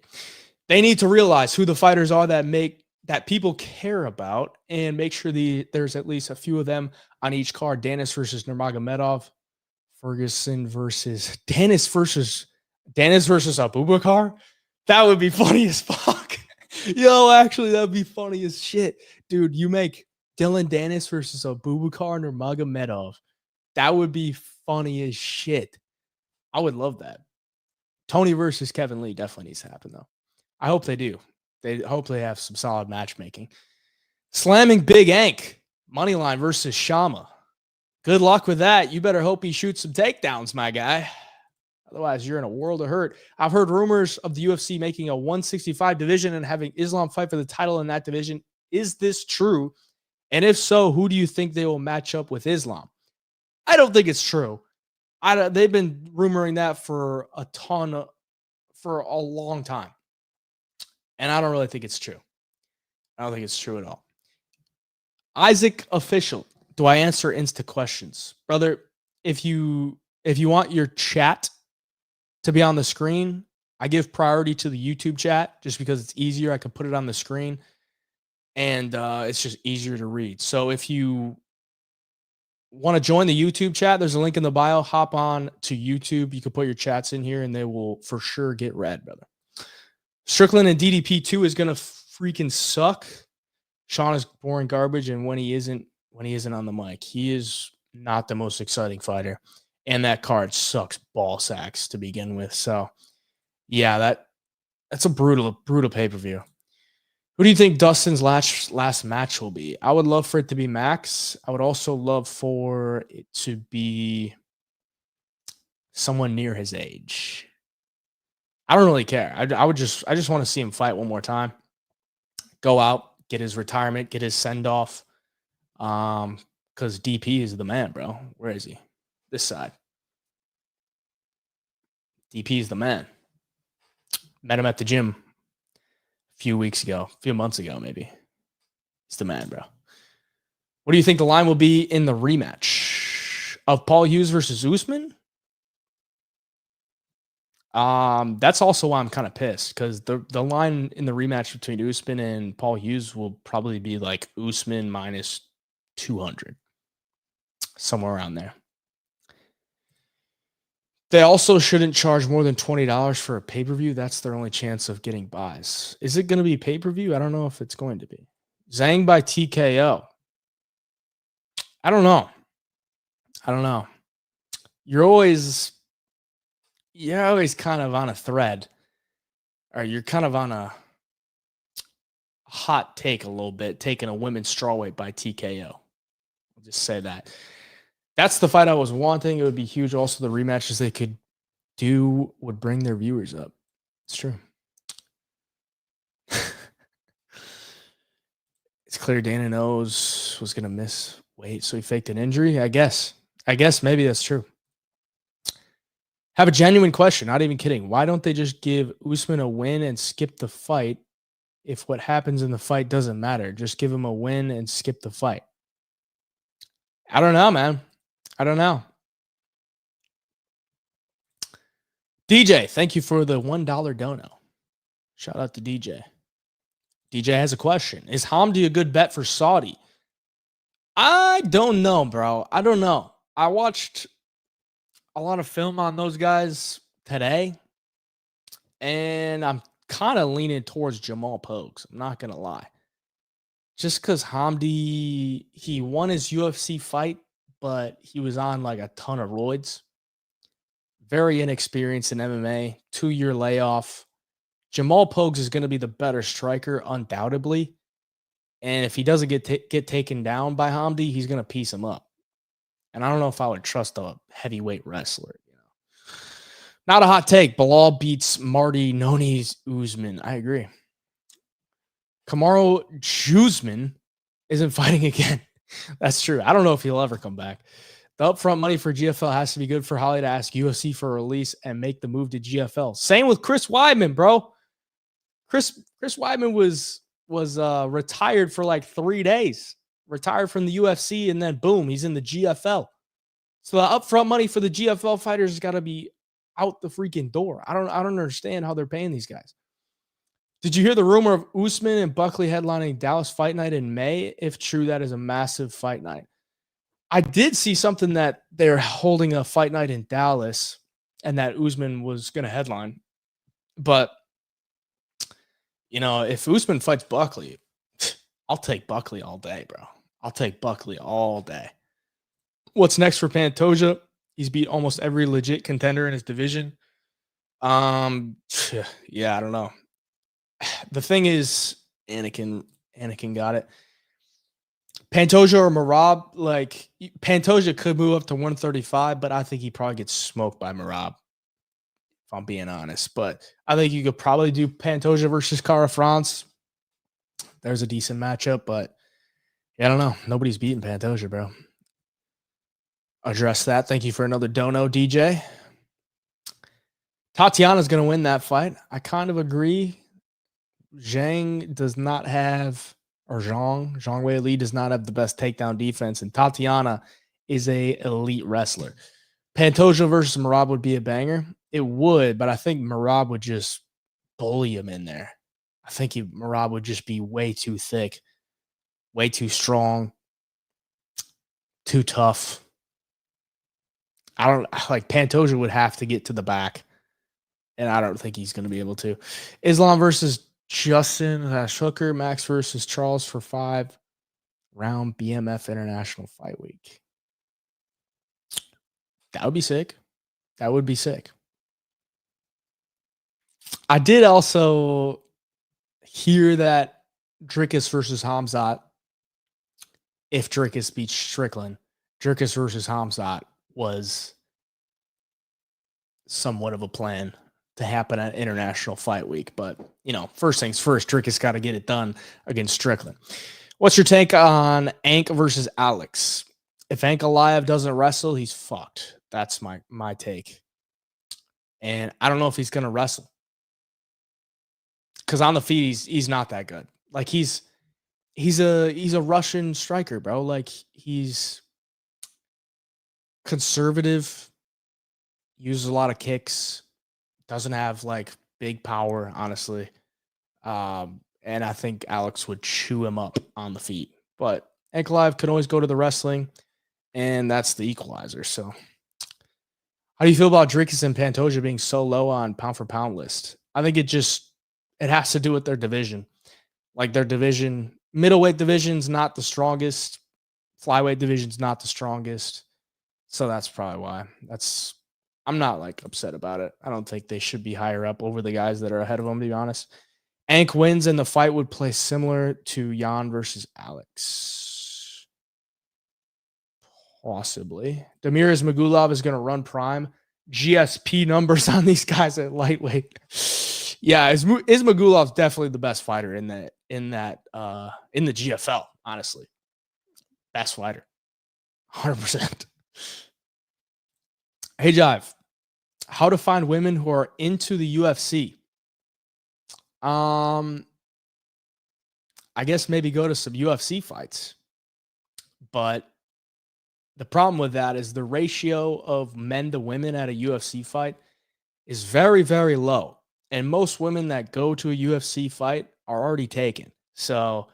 They need to realize who the fighters are that people care about, and make sure there's at least a few of them on each card. Danis versus Nurmagomedov, Ferguson versus Danis versus Abubakar. That would be funny as fuck. Yo, actually, that'd be funny as shit. Dude, you make Dylan Danis versus Abubakar Nurmagomedov. That would be funny as shit. I would love that. Tony versus Kevin Lee definitely needs to happen, though. I hope they do. They hope they have some solid matchmaking. Slamming Big Ank. Moneyline versus Shama. Good luck with that. You better hope he shoots some takedowns, my guy. Otherwise, you're in a world of hurt. I've heard rumors of the UFC making a 165 division and having Islam fight for the title in that division. Is this true? And if so, who do you think they will match up with Islam? I don't think it's true. They've been rumoring that for a long time. And I don't really think it's true. I don't think it's true at all. Isaac Official. Do I answer Insta questions? Brother, if you want your chat to be on the screen, I give priority to the YouTube chat just because it's easier. I can put it on the screen, and it's just easier to read. So if you want to join the YouTube chat, there's a link in the bio. Hop on to YouTube. You can put your chats in here, and they will for sure get read, brother. Strickland and DDP2 is going to freaking suck. Sean is boring garbage, and when he isn't on the mic, he is not the most exciting fighter. And that card sucks ball sacks to begin with. So, yeah, that's a brutal pay-per-view. Who do you think Dustin's last match will be? I would love for it to be Max. I would also love for it to be someone near his age. I don't really care. I just want to see him fight one more time. Go out, get his retirement, get his send-off. Because DP is the man, bro. Where is he? This side. DP is the man. Met him at the gym a few months ago, maybe. He's the man, bro. What do you think the line will be in the rematch of Paul Hughes versus Usman? That's also why I'm kind of pissed, because the line in the rematch between Usman and Paul Hughes will probably be like Usman minus 200, somewhere around there. They also shouldn't charge more than $20 for a pay-per-view. That's their only chance of getting buys. Is it going to be pay-per-view? I don't know if it's going to be. Zhang by TKO. I don't know. You're always kind of on a thread, or you're kind of on a hot take a little bit, taking a women's strawweight by TKO. I'll just say that. That's the fight I was wanting. It would be huge. Also, the rematches they could do would bring their viewers up. It's true. It's clear Dana knows was going to miss weight, so he faked an injury. I guess maybe that's true. Have a genuine question, not even kidding. Why don't they just give Usman a win and skip the fight if what happens in the fight doesn't matter? Just give him a win and skip the fight. I don't know, man. I don't know. DJ, thank you for the $1 dono. Shout out to DJ. DJ has a question. Is Hamdi a good bet for Saudi? I don't know, bro. I don't know. I watched a lot of film on those guys today, and I'm kind of leaning towards Jamal Pogues. I'm not going to lie. Just because Hamdi, he won his UFC fight, but he was on like a ton of roids. Very inexperienced in MMA, 2-year layoff. Jamal Pogues is going to be the better striker, undoubtedly. And if he doesn't get taken down by Hamdi, he's going to piece him up. And I don't know if I would trust a heavyweight wrestler. Not a hot take. Bilal beats Marty Noni's Usman. I agree. Kamaru Usman isn't fighting again. That's true. I don't know if he'll ever come back. The upfront money for GFL has to be good for Holly to ask UFC for a release and make the move to GFL. Same with Chris Weidman, bro. Chris Weidman was retired for like 3 days. Retired from the UFC, and then boom, he's in the GFL. So the upfront money for the GFL fighters has got to be out the freaking door. I don't understand how they're paying these guys. Did you hear the rumor of Usman and Buckley headlining Dallas Fight Night in May? If true, that is a massive fight night. I did see something that they're holding a fight night in Dallas and that Usman was going to headline. But, if Usman fights Buckley, I'll take Buckley all day, bro. I'll take Buckley all day. What's next for Pantoja? He's beat almost every legit contender in his division. Yeah, I don't know. The thing is, Anakin got it. Pantoja or Merab, like Pantoja could move up to 135, but I think he probably gets smoked by Merab, if I'm being honest. But I think you could probably do Pantoja versus Cara France. There's a decent matchup, but yeah, I don't know. Nobody's beating Pantoja, bro. Address that. Thank you for another dono, DJ. Tatiana's going to win that fight. I kind of agree. Zhang does not have, or Zhang Wei Li does not have the best takedown defense, and Tatiana is a elite wrestler. Pantoja versus Merab would be a banger. It would, but I think Merab would just bully him in there. I think Merab would just be way too thick, way too strong, too tough. I don't like Pantoja would have to get to the back, and I don't think he's going to be able to. Islam versus Justin Hooker, Max versus Charles for 5-round BMF International Fight Week. That would be sick. That would be sick. I did also hear that Dricus versus Hamzat, if Dricus beats Strickland, Dricus versus Hamzat was somewhat of a plan to happen at International Fight Week. But, first things first, Dricus got to get it done against Strickland. What's your take on Ank versus Alex? If Ankalaev doesn't wrestle, he's fucked. That's my take. And I don't know if he's going to wrestle. because on the feet he's not that good. Like he's a Russian striker, bro. Like he's conservative, uses a lot of kicks, doesn't have like big power, honestly. And I think Alex would chew him up on the feet. But Ankalaev can always go to the wrestling, and that's the equalizer. So how do you feel about Dricus and Pantoja being so low on pound for pound list? I think it has to do with their division. Like their division, middleweight division's not the strongest. Flyweight division's not the strongest. So that's probably why. I'm not like upset about it. I don't think they should be higher up over the guys that are ahead of them, to be honest. Ank wins and the fight would play similar to Jan versus Alex. Possibly. Demiris Magulov is going to run prime. GSP numbers on these guys at lightweight. Yeah, is Magulov definitely the best fighter in the GFL, honestly. Best fighter. 100%. Hey, Jive. How to find women who are into the UFC? I guess maybe go to some UFC fights. But the problem with that is the ratio of men to women at a UFC fight is very, very low. And most women that go to a UFC fight are already taken. So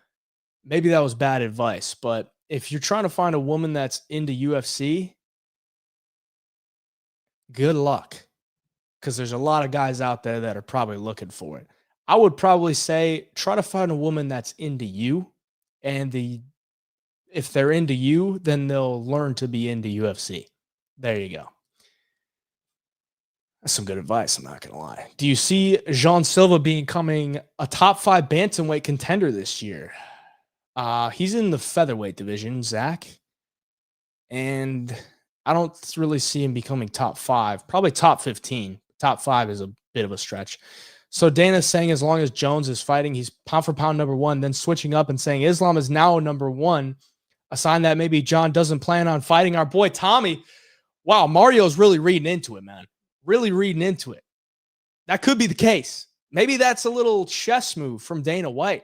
maybe that was bad advice. But if you're trying to find a woman that's into UFC, good luck. Because there's a lot of guys out there that are probably looking for it. I would probably say try to find a woman that's into you. And if they're into you, then they'll learn to be into UFC. There you go. That's some good advice, I'm not going to lie. Do you see Jean Silva becoming a top 5 bantamweight contender this year? He's in the featherweight division, Zach. And I don't really see him becoming top 5. Probably top 15. Top 5 is a bit of a stretch. So Dana's saying as long as Jones is fighting, he's pound for pound number 1, then switching up and saying Islam is now number 1. A sign that maybe John doesn't plan on fighting our boy Tommy. Wow, Mario's really reading into it, man. Really reading into it. That could be the case. Maybe that's a little chess move from Dana White.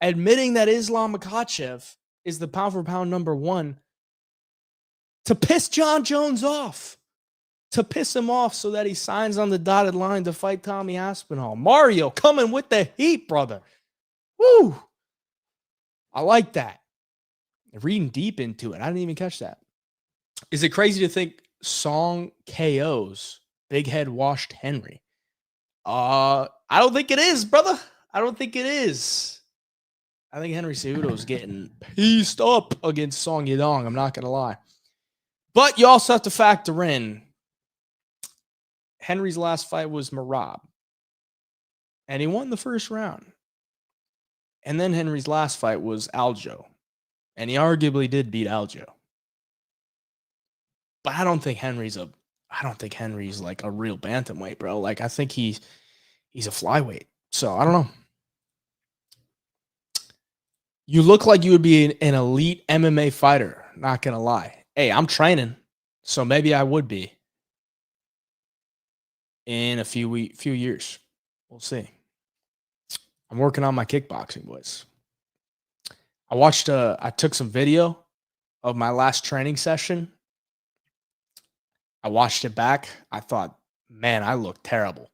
Admitting that Islam Makhachev is the pound for pound number 1 to piss John Jones off. To piss him off so that he signs on the dotted line to fight Tommy Aspinall. Mario coming with the heat, brother. Woo! I like that. Reading deep into it. I didn't even catch that. Is it crazy to think Song KOs Big Head washed Henry? I don't think it is, brother. I don't think it is. I think Henry Cejudo's getting pieced up against Song Yadong. I'm not going to lie. But you also have to factor in Henry's last fight was Marab. And he won the first round. And then Henry's last fight was Aljo. And he arguably did beat Aljo. But I don't think Henry's like a real bantamweight, bro. Like I think he's a flyweight. So I don't know. You look like you would be an elite MMA fighter, not gonna lie. Hey, I'm training, so maybe I would be in a few years. We'll see. I'm working on my kickboxing, boys. I took some video of my last training session. I watched it back. I thought, man, I look terrible.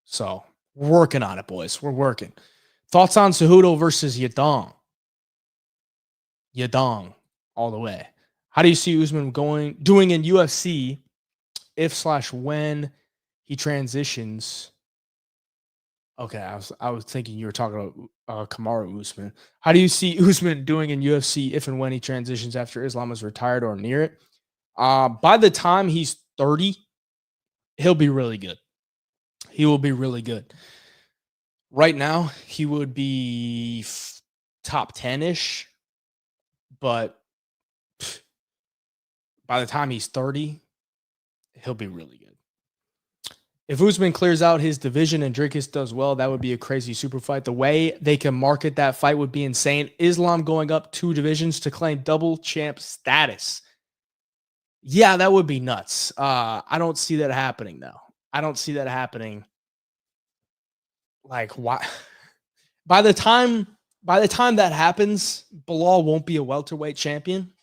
So we're working on it, boys. We're working. Thoughts on Cejudo versus Yadong? Yadong, all the way. How do you see Usman doing in UFC if/when he transitions? Okay, I was thinking you were talking about Kamaru Usman. How do you see Usman doing in UFC if and when he transitions after Islam is retired or near it? By the time he's 30, he'll be really good. He will be really good. Right now, he would be top 10-ish, but by the time he's 30, he'll be really good. If Usman clears out his division and Dricus does well, that would be a crazy super fight. The way they can market that fight would be insane. Islam going up 2 divisions to claim double champ status. Yeah, that would be nuts. I don't see that happening, though. I don't see that happening. Like, why? by the time that happens, Bilal won't be a welterweight champion.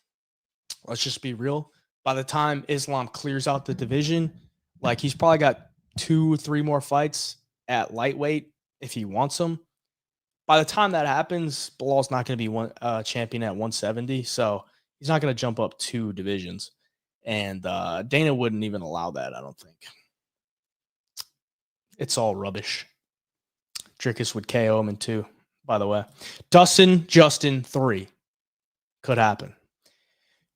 Let's just be real. By the time Islam clears out the division, like he's probably got 2-3 more fights at lightweight if he wants them. By the time that happens, Bilal's not going to be champion at 170, so he's not going to jump up 2 divisions. And Dana wouldn't even allow that, I don't think. It's all rubbish. Dricus would KO him in 2, by the way. Dustin, Justin, 3. Could happen.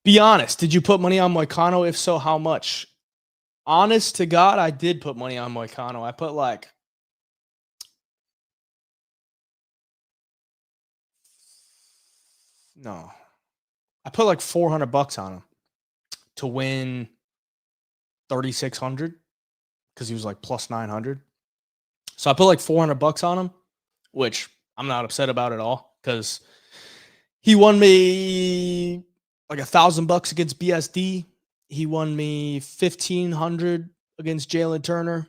Be honest. Did you put money on Moicano? If so, how much? Honest to God, I did put money on Moicano. I put like I put like $400 on him to win 3,600 because he was like plus 900. So I put like $400 on him, which I'm not upset about at all because he won me like $1,000 against BSD. He won me $1,500 against Jalen Turner.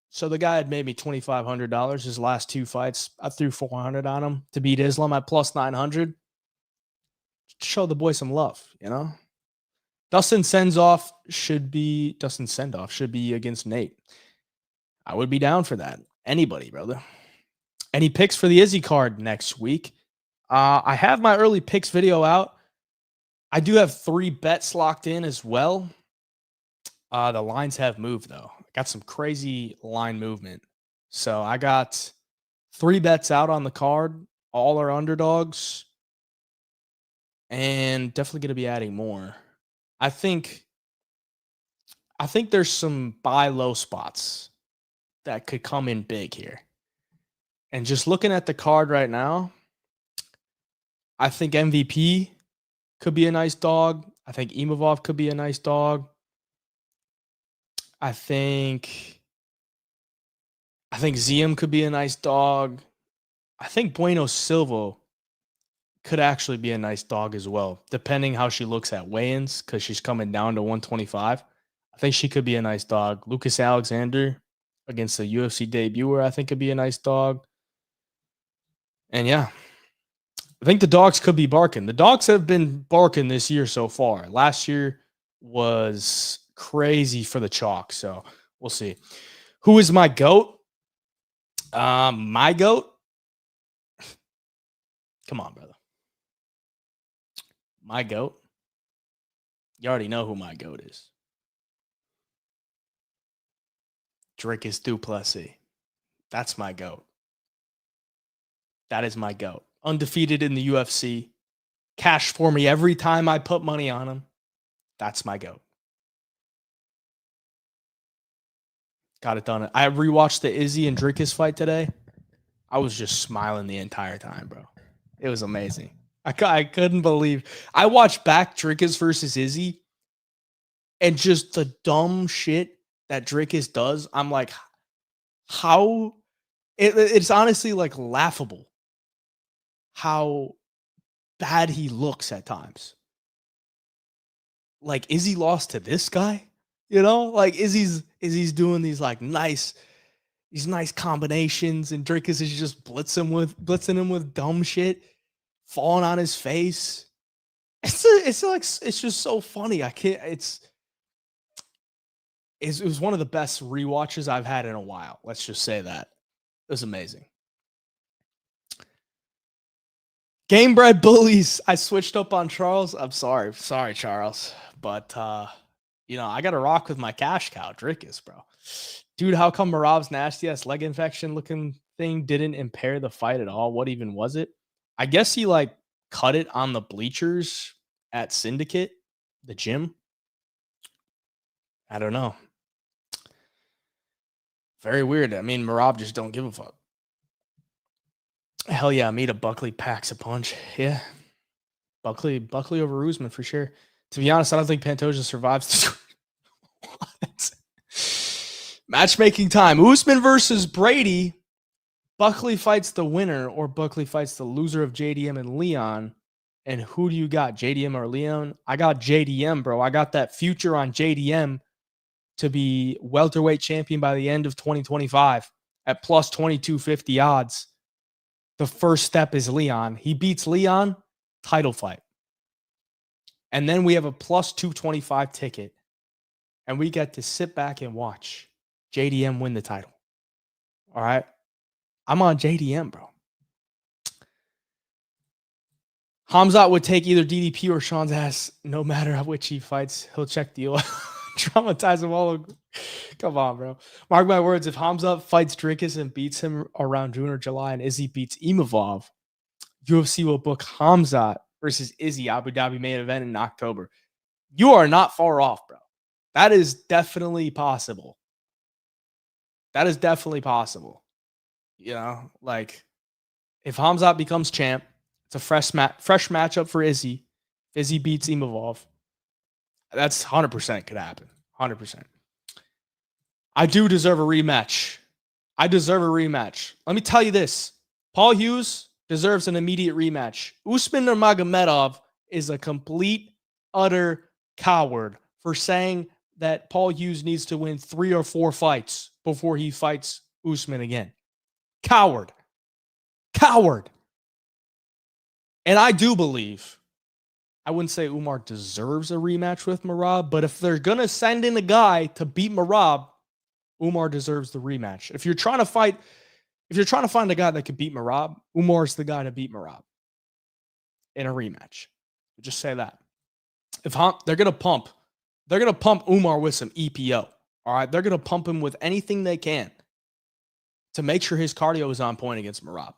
So the guy had made me $2,500 his last 2 fights. I threw $400 on him to beat Islam at plus 900. Show the boy some love, you know? Dustin Sendoff should be against Nate. I would be down for that. Anybody, brother. Any picks for the Izzy card next week? I have my early picks video out. I do have 3 bets locked in as well. The lines have moved, though. I got some crazy line movement. So I got 3 bets out on the card. All are underdogs. And definitely going to be adding more. I think there's some buy low spots that could come in big here. And just looking at the card right now, I think MVP could be a nice dog. I think Imavov could be a nice dog. I think Ziem could be a nice dog. I think Bueno Silva could actually be a nice dog as well, depending how she looks at weigh-ins, because she's coming down to 125. I think she could be a nice dog. Lucas Alexander against the UFC debuter, I think could be a nice dog. And yeah, I think the dogs could be barking. The dogs have been barking this year so far. Last year was crazy for the chalk, so we'll see. Who is my GOAT? My GOAT? Come on, brother. My GOAT? You already know who my GOAT is. Dricus du Plessis. That's my GOAT. That is my GOAT. Undefeated in the UFC. Cash for me every time I put money on him. That's my GOAT. Got it done. I rewatched the Izzy and Dricus fight today. I was just smiling the entire time, bro. It was amazing. I couldn't believe. I watched back Dricus versus Izzy, and just the dumb shit that Dricus does. I'm like, how? It's honestly like laughable how bad he looks at times. Like, Izzy lost to this guy, you know? Like, Izzy's doing these like nice combinations, and Dricus is just blitzing him with dumb shit, falling on his face. It's just so funny. I can't. It was one of the best rewatches I've had in a while. Let's just say that. It was amazing. Gamebred bullies. I switched up on Charles. I'm sorry, Charles, but I got to rock with my cash cow, Dricus, bro. Dude, how come Marab's nasty ass leg infection looking thing didn't impair the fight at all? What even was it? I guess he like cut it on the bleachers at Syndicate, the gym. I don't know. Very weird. I mean, Marab just don't give a fuck. Hell yeah, Mita Buckley packs a punch. Yeah. Buckley over Usman for sure. To be honest, I don't think Pantoja survives. What? Matchmaking time. Usman versus Brady. Buckley fights the winner, or Buckley fights the loser of JDM and Leon. And who do you got, JDM or Leon? I got JDM, bro. I got that future on JDM to be welterweight champion by the end of 2025 at plus 2250 odds. the first step is Leon. He beats Leon, title fight. And then we have a plus 225 ticket. And we get to sit back and watch JDM win the title. All right. I'm on JDM, bro. Hamzat would take either DDP or Sean's ass no matter how which he fights. He'll check the oil. Traumatize him all. Come on, bro. Mark my words. If Hamzat fights Dricus and beats him around June or July and Izzy beats Imavov, UFC will book Hamzat versus Izzy Abu Dhabi main event in October. You are not far off, bro. That is definitely possible. That is definitely possible. You know, like if Hamzat becomes champ, it's a fresh matchup for Izzy. Izzy beats Imavov. That's 100% could happen. 100%. I do deserve a rematch. I deserve a rematch. Let me tell you this. Paul Hughes deserves an immediate rematch. Usman Nurmagomedov is a complete, utter coward for saying that Paul Hughes needs to win 3 or 4 fights before he fights Usman again. Coward. Coward. And I do believe, I wouldn't say Umar deserves a rematch with Merab, but if they're going to send in a guy to beat Merab, Umar deserves the rematch. If you're trying to find a guy that could beat Merab, Umar's the guy to beat Merab in a rematch. Just say that. If they're going to pump Umar with some EPO. All right. They're going to pump him with anything they can to make sure his cardio is on point against Merab.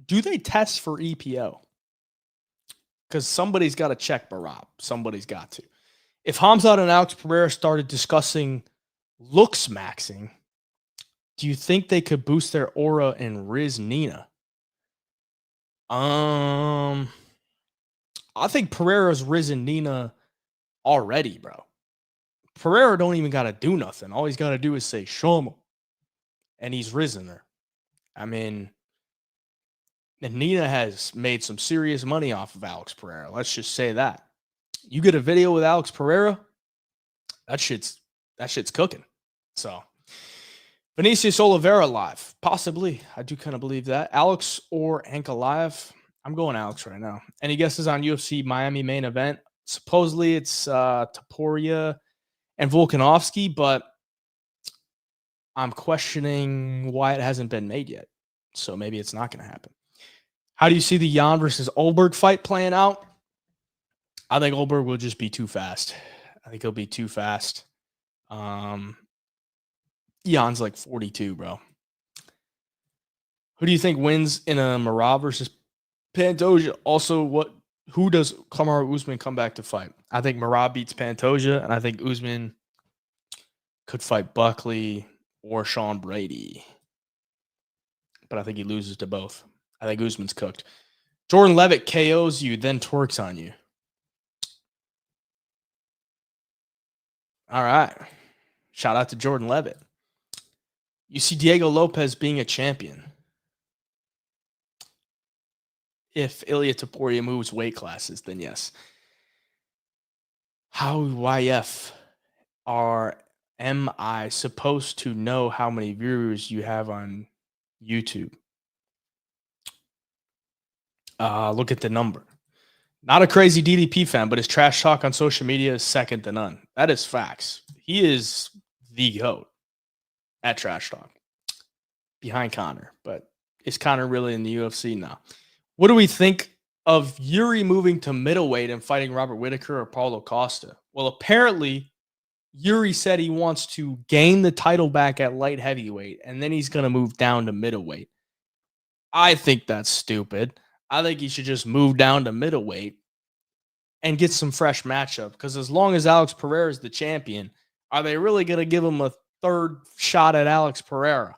Do they test for EPO? Because somebody's got to check Merab. Somebody's got to. If Hamzat and Alex Pereira started discussing looks maxing, do you think they could boost their aura in Riz Nina? I think Pereira's risen Nina already, bro. Pereira don't even got to do nothing. All he's got to do is say, show him. And he's risen her. I mean, and Nina has made some serious money off of Alex Pereira. Let's just say that. You get a video with Alex Pereira, that shit's cooking. So, Vinicius Oliveira live. Possibly. I do kind of believe that. Alex or Ankalaev. I'm going Alex right now. Any guesses on UFC Miami main event? Supposedly it's Topuria and Volkanovski, but I'm questioning why it hasn't been made yet. So maybe it's not going to happen. How do you see the Jan versus Olberg fight playing out? I think Olberg will just be too fast. I think he'll be too fast. Jan's like 42, bro. Who do you think wins in a Merab versus Pantoja? Also, who does Kamaru Usman come back to fight? I think Merab beats Pantoja, and I think Usman could fight Buckley or Sean Brady. But I think he loses to both. I think Usman's cooked. Jordan Levitt KOs you, then twerks on you. All right. Shout out to Jordan Levitt. You see Diego Lopez being a champion if Ilya Topuria moves weight classes, then yes. How YF am I supposed to know how many viewers you have on YouTube? Look at the number. Not a crazy DDP fan, but his trash talk on social media is second to none. That is facts. He is the GOAT at trash talk behind Conor. But is Conor really in the UFC now? What do we think of Yuri moving to middleweight and fighting Robert Whittaker or Paulo Costa? Well, apparently Yuri said he wants to gain the title back at light heavyweight, and then he's going to move down to middleweight. I think that's stupid. I think he should just move down to middleweight and get some fresh matchup, because as long as Alex Pereira is the champion, are they really going to give him a third shot at Alex Pereira?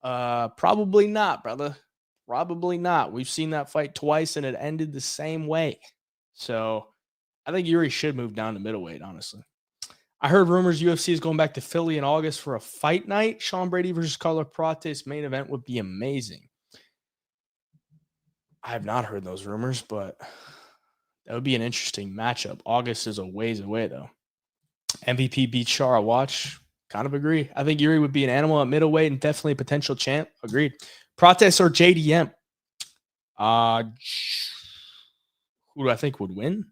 Probably not, brother. Probably not. We've seen that fight twice, and it ended the same way. So I think Yuri should move down to middleweight, honestly. I heard rumors UFC is going back to Philly in August for a fight night. Sean Brady versus Carlos Prates main event would be amazing. I have not heard those rumors, but that would be an interesting matchup. August is a ways away, though. MVP beats Shara. Watch. Kind of agree. I think Yuri would be an animal at middleweight and definitely a potential champ. Agreed. Prates or JDM? Uh, who do I think would win?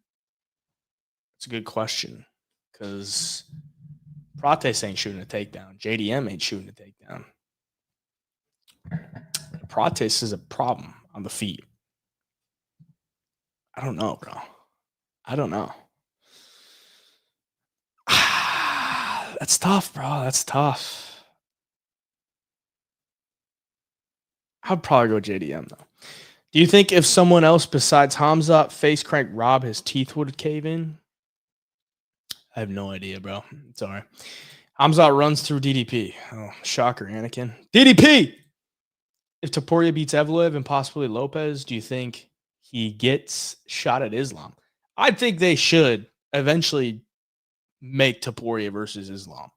That's a good question because Prates ain't shooting a takedown. JDM ain't shooting a takedown. Prates is a problem on the feet. I don't know, bro. I don't know. That's tough, bro. That's tough. I'd probably go JDM, though. Do you think if someone else besides Hamza face crank Rob, his teeth would cave in? I have no idea, bro. It's all right. Hamza runs through DDP. Oh, shocker, Anakin. DDP! If Topuria beats Evloev and possibly Lopez, do you think he gets shot at Islam? I think they should eventually make Topuria versus Islam.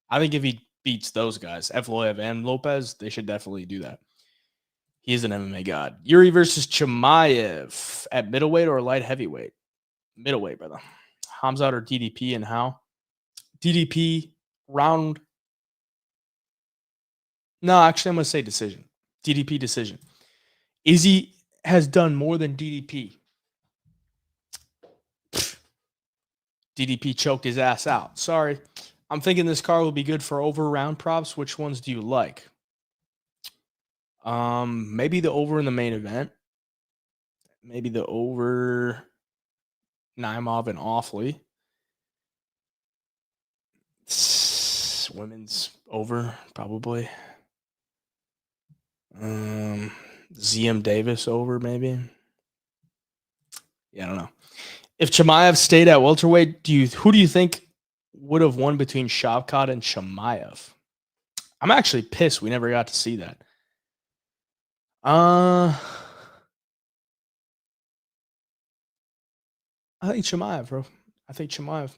I think if he beats those guys, Evloev and Lopez, they should definitely do that. He is an MMA god. Yuri versus Chimaev at middleweight or light heavyweight? Middleweight, brother. Hamzat or DDP and how? DDP round. No, actually, I'm going to say decision. DDP decision. Izzy has done more than DDP. DDP choked his ass out. Sorry. I'm thinking this card will be good for over round props. Which ones do you like? Maybe the over in the main event. Maybe the over Naimov and Awfully. Women's over, probably. ZM Davis over, maybe. Yeah, I don't know. If Chimaev stayed at welterweight, who do you think would have won between Shavkat and Chimaev? I'm actually pissed we never got to see that. I think Chimaev, bro. I think Chimaev.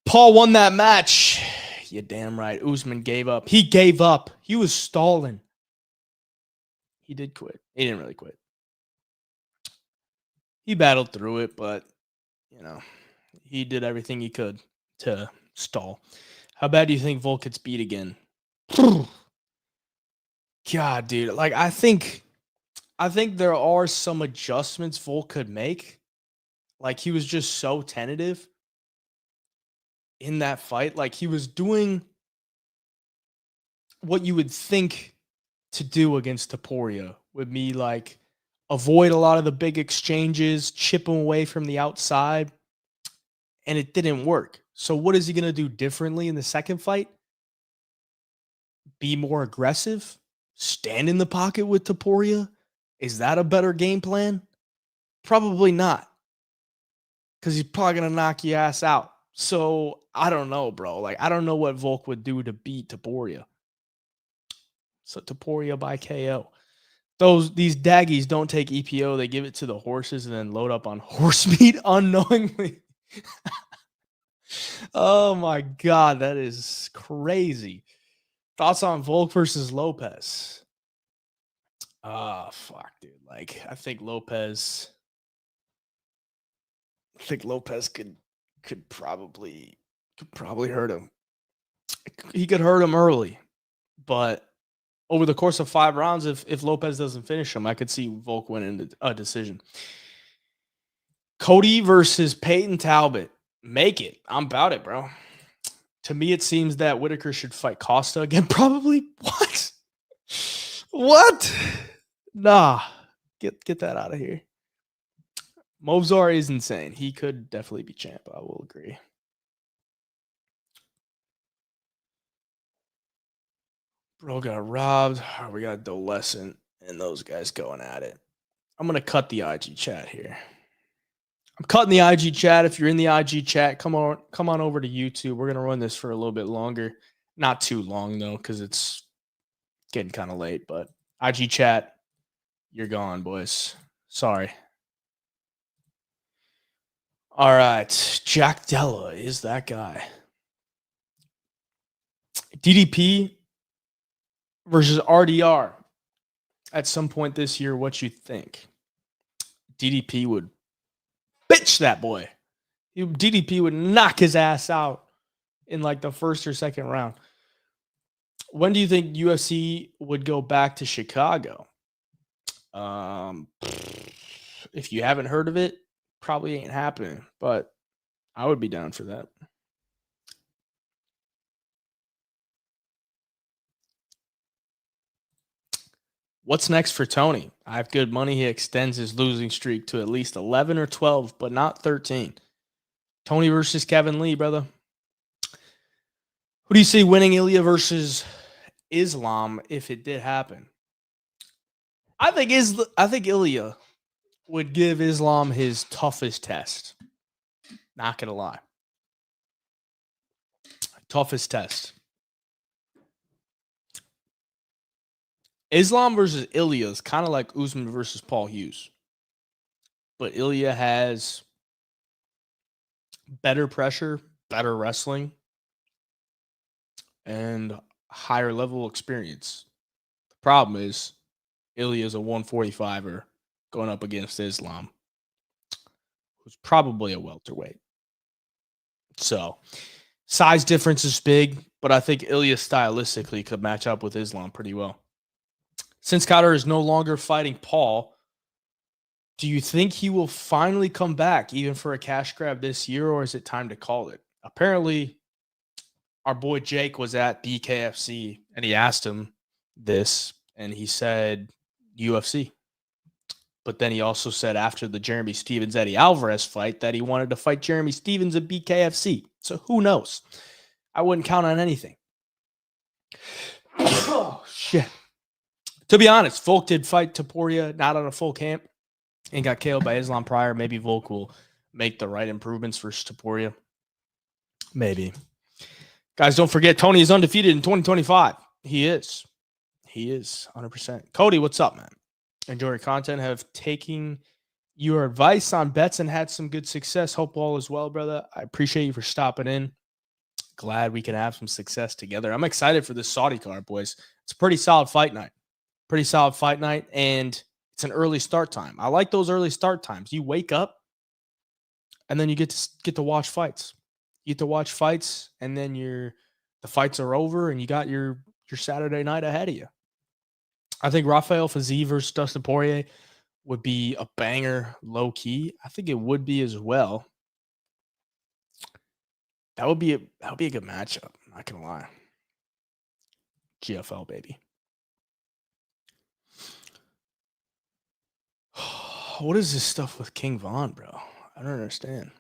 Paul won that match. You're damn right. Usman gave up. He gave up. He was stalling. He did quit. He didn't really quit. He battled through it, but, he did everything he could to stall. How bad do you think Volk gets beat again? God, dude. Like, I think there are some adjustments Volk could make. Like, he was just so tentative in that fight. Like, he was doing what you would think to do against Topuria would be like avoid a lot of the big exchanges, chip him away from the outside, and it didn't work. So what is he going to do differently in the second fight? Be more aggressive? Stand in the pocket with Topuria? Is that a better game plan? Probably not. Because he's probably going to knock your ass out. So I don't know, bro. Like, I don't know what Volk would do to beat Topuria. So Topuria by KO. These daggies don't take EPO. They give it to the horses and then load up on horse meat unknowingly. Oh my God, that is crazy. Thoughts on Volk versus Lopez? Fuck, dude. Like, I think Lopez could probably hurt him. He could hurt him early, but over the course of 5 rounds, if Lopez doesn't finish him, I could see Volk winning a decision. Cody versus Peyton Talbot. Make it. I'm about it, bro. To me, it seems that Whitaker should fight Costa again. Probably. What? What? Nah. Get that out of here. Movzar is insane. He could definitely be champ. I will agree. Bro got robbed. We got Dolescent and those guys going at it. I'm going to cut the IG chat here. I'm cutting the IG chat. If you're in the IG chat, come on over to YouTube. We're going to run this for a little bit longer. Not too long, though, because it's getting kind of late. But IG chat, you're gone, boys. Sorry. All right. Jack Della is that guy. DDP versus RDR. At some point this year, what you think? DDP would bitch that boy. DDP would knock his ass out. in like the first or second round. When do you think UFC would go back to Chicago? Um, if you haven't heard of it, probably ain't happening, but I would be down for that. What's next for Tony? I have good money. He extends his losing streak to at least 11 or 12, but not 13. Tony versus Kevin Lee, brother. Who do you see winning, Ilya versus Islam, if it did happen? I think Ilya would give Islam his toughest test. Not gonna lie. Toughest test. Islam versus Ilya is kind of like Usman versus Paul Hughes. But Ilya has better pressure, better wrestling, and higher level experience. The problem is Ilya is a 145er going up against Islam, who's probably a welterweight. So size difference is big, but I think Ilya stylistically could match up with Islam pretty well. Since Cotter is no longer fighting Paul, do you think he will finally come back even for a cash grab this year, or is it time to call it? Apparently, our boy Jake was at BKFC and he asked him this, and he said UFC. But then he also said after the Jeremy Stevens Eddie Alvarez fight that he wanted to fight Jeremy Stevens at BKFC. So who knows? I wouldn't count on anything. Oh, shit. To be honest, Volk did fight Topuria, not on a full camp, and got KO'd by Islam Prior. Maybe Volk will make the right improvements for Topuria. Maybe. Guys, don't forget, Tony is undefeated in 2025. He is. He is, 100%. Cody, what's up, man? Enjoy your content. Have taken your advice on bets and had some good success. Hope all is well, brother. I appreciate you for stopping in. Glad we can have some success together. I'm excited for this Saudi card, boys. It's a pretty solid fight night. Pretty solid fight night, and it's an early start time. I like those early start times. You wake up, and then you get to watch fights. You get to watch fights, and then the fights are over, and you got your Saturday night ahead of you. I think Rafael Fiziev versus Dustin Poirier would be a banger, low key. I think it would be as well. That would be a good matchup. I'm not gonna lie. GFL baby. What is this stuff with King Von, bro? I don't understand.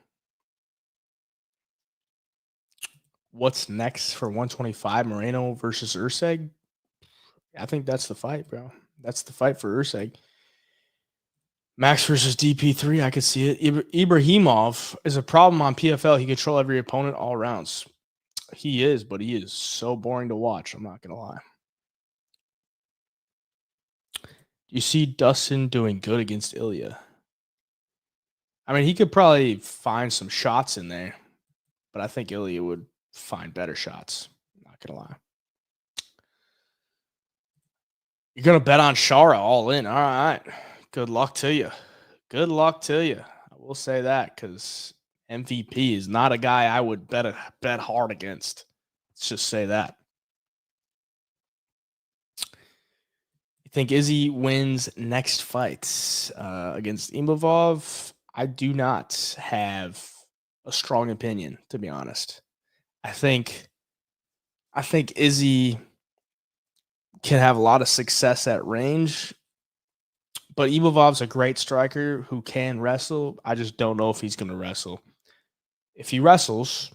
What's next for 125? Moreno versus Urseg? I think that's the fight, bro. That's the fight for Urseg. Max versus DP3, I could see it. Ibrahimov is a problem on PFL. He control every opponent all rounds. He is, but he is so boring to watch. I'm not going to lie. You see Dustin doing good against Ilya. I mean, he could probably find some shots in there, but I think Ilya would find better shots. I'm not going to lie. You're going to bet on Shara all in. All right. Good luck to you. Good luck to you. I will say that because MVP is not a guy I would bet hard against. Let's just say that. You think Izzy wins next fight against Imavov? I do not have a strong opinion, to be honest. I think Izzy can have a lot of success at range. But Imavov's a great striker who can wrestle. I just don't know if he's going to wrestle. If he wrestles,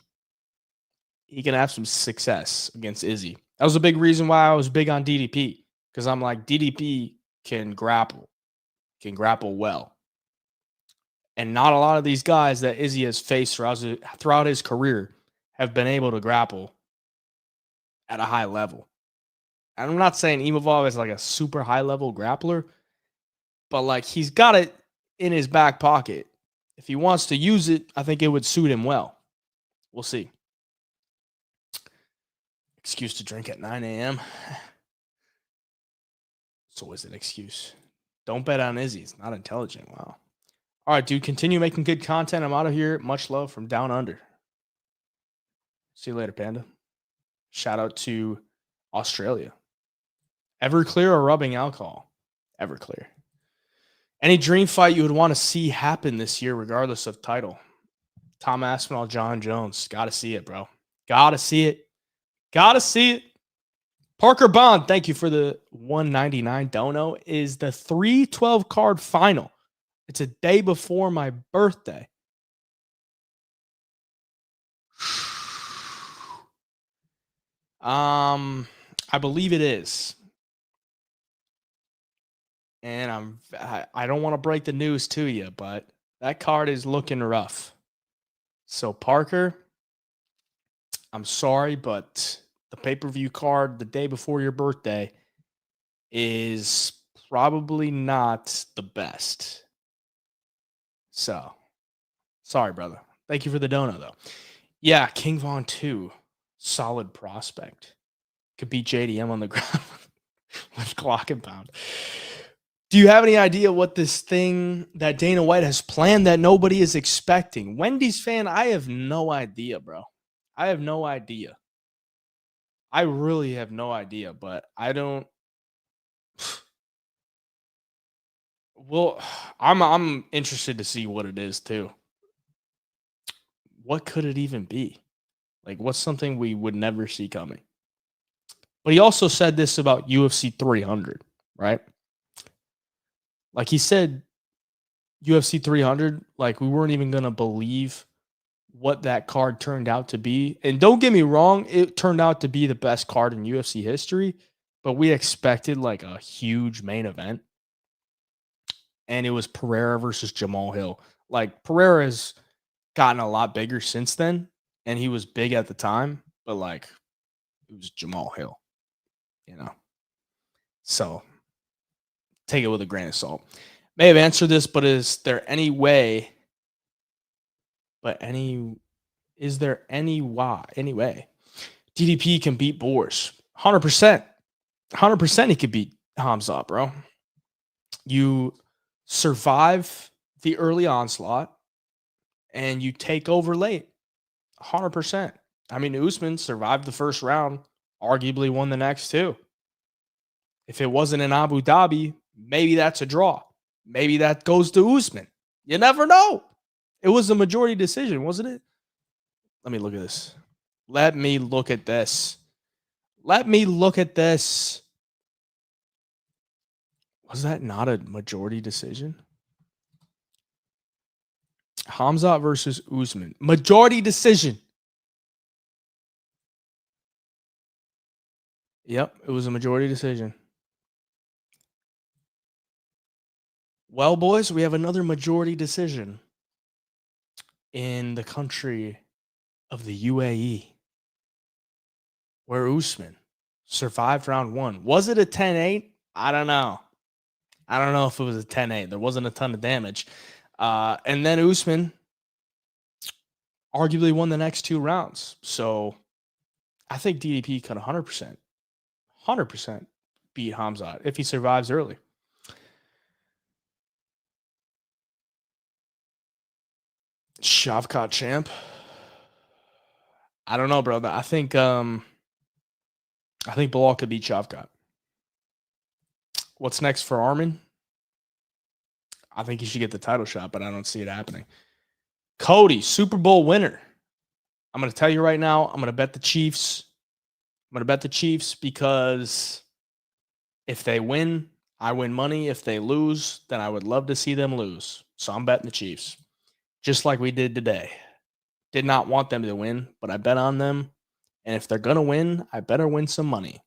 he can have some success against Izzy. That was a big reason why I was big on DDP, because I'm like, DDP can grapple well. And not a lot of these guys that Izzy has faced throughout his career have been able to grapple at a high level. And I'm not saying Imavov is like a super high level grappler, but like he's got it in his back pocket. If he wants to use it, I think it would suit him well. We'll see. Excuse to drink at 9 a.m. It's always an excuse. Don't bet on Izzy. It's not intelligent. Wow. All right, dude. Continue making good content. I'm out of here. Much love from down under. See you later, Panda. Shout out to Australia. Everclear or rubbing alcohol? Everclear. Any dream fight you would want to see happen this year, regardless of title? Tom Aspinall, John Jones. Got to see it, bro. Got to see it. Got to see it. Parker Bond, thank you for the 199 dono. Is the 312 card final. It's a day before my birthday. I believe it is. And I don't want to break the news to you, but that card is looking rough. So Parker, I'm sorry, but the pay-per-view card the day before your birthday is probably not the best. So, sorry, brother. Thank you for the dono, though. Yeah, King Von 2, solid prospect. Could beat JDM on the ground with clock and pound. Do you have any idea what this thing that Dana White has planned that nobody is expecting? Wendy's fan, I have no idea, bro. I have no idea. I really have no idea, but I don't. Well, I'm interested to see what it is too. What could it even be? Like, what's something we would never see coming? But he also said this about UFC 300, right? Like he said, UFC 300, like we weren't even going to believe what that card turned out to be. And don't get me wrong, it turned out to be the best card in UFC history, but we expected like a huge main event. And it was Pereira versus Jamal Hill. Like Pereira has gotten a lot bigger since then, and he was big at the time, but like it was Jamal Hill, you know. So take it with a grain of salt. May have answered this, but is there any way? Is there any way DDP can beat Boers? 100%. 100% he could beat Hamza, bro. You survive the early onslaught and you take over late. 100%. I mean, Usman survived the first round, arguably won the next two. If it wasn't in Abu Dhabi, maybe that's a draw. Maybe that goes to Usman. You never know. It was a majority decision, wasn't it? Let me look at this. Let me look at this. Was that not a majority decision? Hamzat versus Usman. Majority decision. Yep, it was a majority decision. Well, boys, we have another majority decision in the country of the UAE, where Usman survived round one. Was it a 10-8? I don't know. I don't know if it was a 10-8. There wasn't a ton of damage. And then Usman arguably won the next two rounds. So I think DDP could 100% beat Hamzat if he survives early. Shavkat champ. I don't know, bro. I think Bilal could beat Shavkat. What's next for Armin? I think he should get the title shot, but I don't see it happening. Cody, Super Bowl winner. I'm going to tell you right now, I'm going to bet the Chiefs. I'm going to bet the Chiefs because if they win, I win money. If they lose, then I would love to see them lose. So I'm betting the Chiefs, just like we did today. Did not want them to win, but I bet on them. And if they're going to win, I better win some money.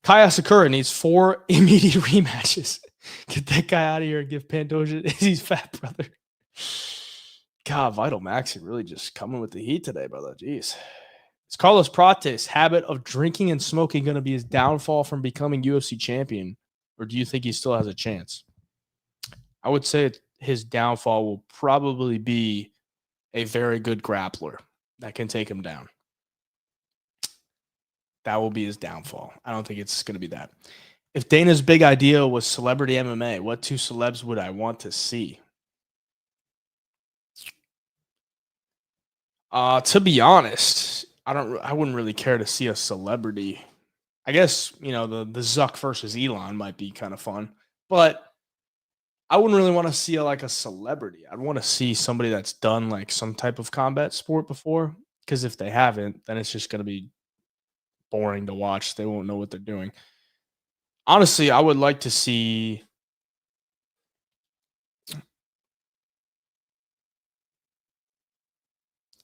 Kaya Sakura needs 4 immediate rematches. Get that guy out of here and give Pantoja his fat brother. God, Vital Maxi really just coming with the heat today, brother. Jeez. Is Carlos Prates' habit of drinking and smoking going to be his downfall from becoming UFC champion? Or do you think he still has a chance? I would say his downfall will probably be a very good grappler that can take him down. That will be his downfall. I don't think it's going to be that. If Dana's big idea was celebrity MMA, what 2 celebs would I want to see? To be honest, I wouldn't really care to see a celebrity. I guess, the Zuck versus Elon might be kind of fun, but I wouldn't really want to see like a celebrity. I'd want to see somebody that's done like some type of combat sport before. Because if they haven't, then it's just going to be boring to watch. They won't know what they're doing. Honestly, I would like to see.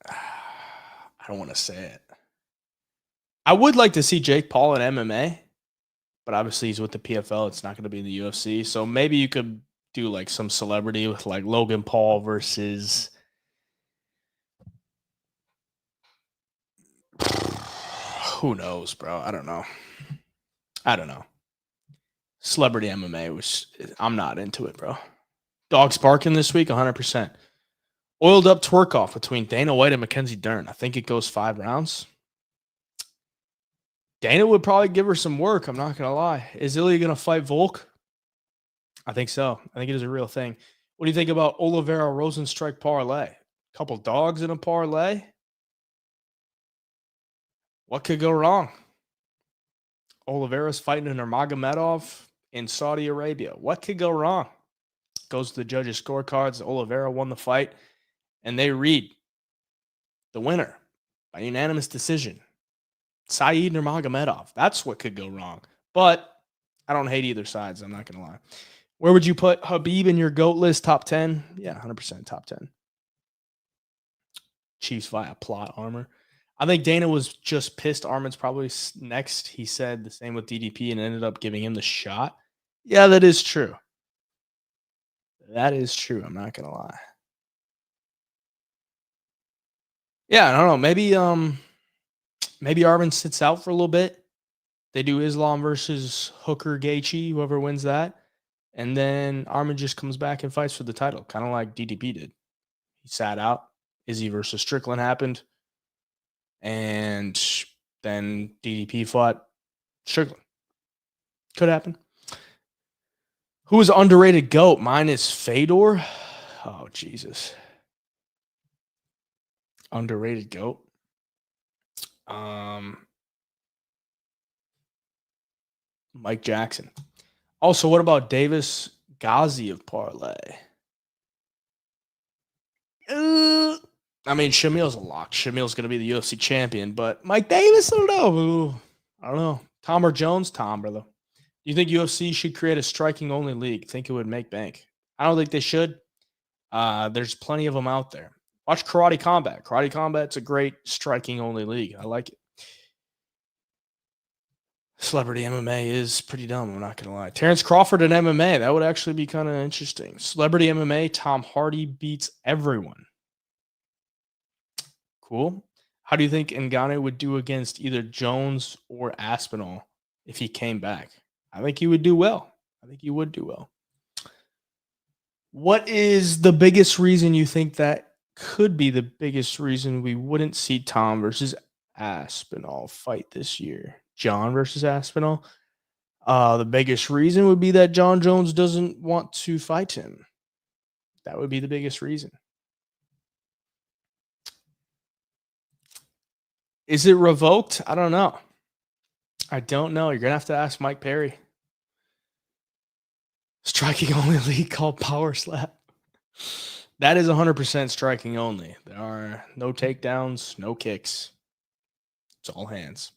I don't want to say it. I would like to see Jake Paul in MMA, but obviously he's with the PFL. It's not going to be in the UFC. So maybe you could do like some celebrity with like Logan Paul versus who knows, bro? I don't know. Celebrity MMA I'm not into it, bro. Dogs barking this week, 100%. Oiled up twerk off between Dana White and Mackenzie Dern. I think it goes 5 rounds. Dana would probably give her some work. I'm not going to lie. Is Ilya going to fight Volk? I think so. I think it is a real thing. What do you think about Oliveira Rosenstrike parlay? Couple dogs in a parlay? What could go wrong? Oliveira's fighting Nurmagomedov in Saudi Arabia. What could go wrong? Goes to the judges' scorecards. Oliveira won the fight, and they read the winner by unanimous decision. Saeed Nurmagomedov. That's what could go wrong. But I don't hate either sides. I'm not going to lie. Where would you put Habib in your GOAT list? Top 10? Yeah, 100% top 10. Chiefs via plot armor. I think Dana was just pissed. Armin's probably next. He said the same with DDP and ended up giving him the shot. Yeah, that is true. That is true. I'm not going to lie. Yeah, I don't know. Maybe Armin sits out for a little bit. They do Islam versus Hooker Gaethje, whoever wins that. And then Armin just comes back and fights for the title, kind of like DDP did. He sat out. Izzy versus Strickland happened. And then DDP fought Strickland. Could happen. Who is underrated GOAT? Mine is Fedor. Oh, Jesus. Underrated GOAT. Mike Jackson. Also, what about Davis Ghazi of parlay? I mean, Shamil's a lock. Shamil's going to be the UFC champion, but Mike Davis, I don't know. I don't know. Tom or Jones? Tom, brother. Do you think UFC should create a striking-only league? Think it would make bank? I don't think they should. There's plenty of them out there. Watch Karate Combat. Karate Combat's a great striking-only league. I like it. Celebrity MMA is pretty dumb. I'm not going to lie. Terrence Crawford in MMA. That would actually be kind of interesting. Celebrity MMA. Tom Hardy beats everyone. Cool. How do you think Ngannou would do against either Jones or Aspinall if he came back? I think he would do well. What is the biggest reason you think that could be the biggest reason we wouldn't see Tom versus Aspinall fight this year? John versus Aspinall? The biggest reason would be that John Jones doesn't want to fight him. That would be the biggest reason. Is it revoked? I don't know. You're going to have to ask Mike Perry. Striking only league called Power Slap. That is 100% striking only. There are no takedowns, no kicks. It's all hands.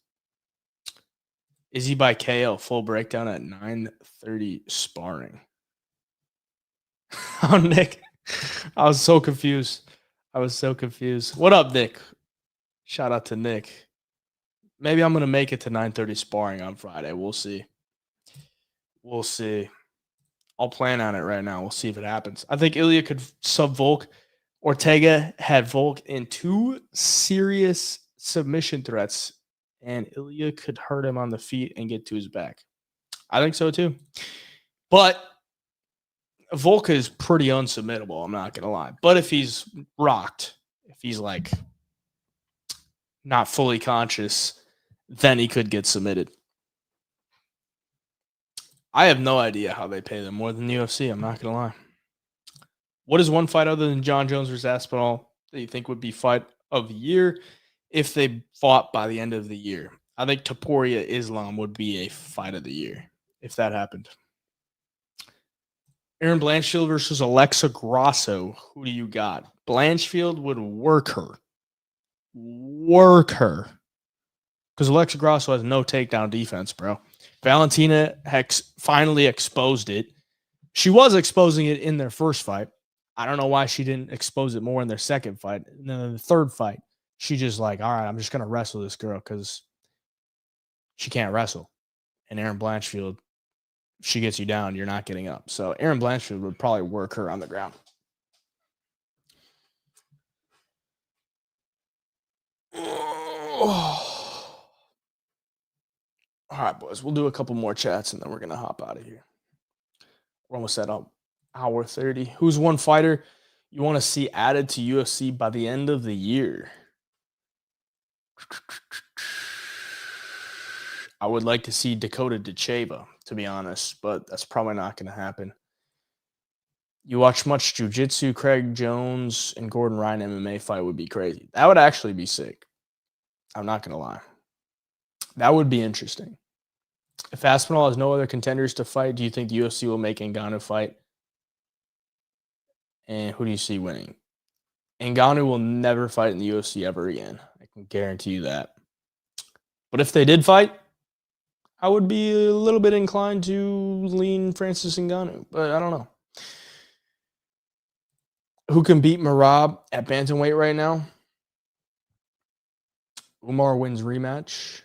Izzy by KO, full breakdown at 9:30 sparring. Oh, Nick. I was so confused. What up, Nick? Shout out to Nick. Maybe I'm going to make it to 9:30 sparring on Friday. We'll see. I'll plan on it right now. We'll see if it happens. I think Ilya could sub Volk. Ortega had Volk in 2 serious submission threats, and Ilya could hurt him on the feet and get to his back. I think so too. But Volk is pretty unsubmittable, I'm not going to lie. But if he's rocked, if he's like not fully conscious, then he could get submitted. I have no idea how they pay them more than the UFC. I'm not going to lie. What is one fight other than John Jones versus Aspinall that you think would be fight of the year? if they fought by the end of the year. I think Topuria Islam would be a fight of the year if that happened. Aaron Blanchfield versus Alexa Grasso. Who do you got? Blanchfield would work her. Because Alexa Grasso has no takedown defense, bro. Valentina finally exposed it. She was exposing it in their first fight. I don't know why she didn't expose it more in their second fight. And then in the third fight, she just like, all right, I'm just going to wrestle this girl because she can't wrestle. And Aaron Blanchfield, if she gets you down, you're not getting up. So Aaron Blanchfield would probably work her on the ground. Oh. All right, boys. We'll do a couple more chats, and then we're going to hop out of here. We're almost at hour 30. Who's one fighter you want to see added to UFC by the end of the year? I would like to see Dakota Decheva, to be honest, but that's probably not going to happen. You watch much jiu-jitsu, Craig Jones and Gordon Ryan MMA fight would be crazy. That would actually be sick. I'm not going to lie. That would be interesting. If Aspinall has no other contenders to fight, do you think the UFC will make Ngannou fight? And who do you see winning? Ngannou will never fight in the UFC ever again. I can guarantee you that. But if they did fight, I would be a little bit inclined to lean Francis Ngannou, but I don't know. Who can beat Merab at bantamweight right now? Umar wins rematch.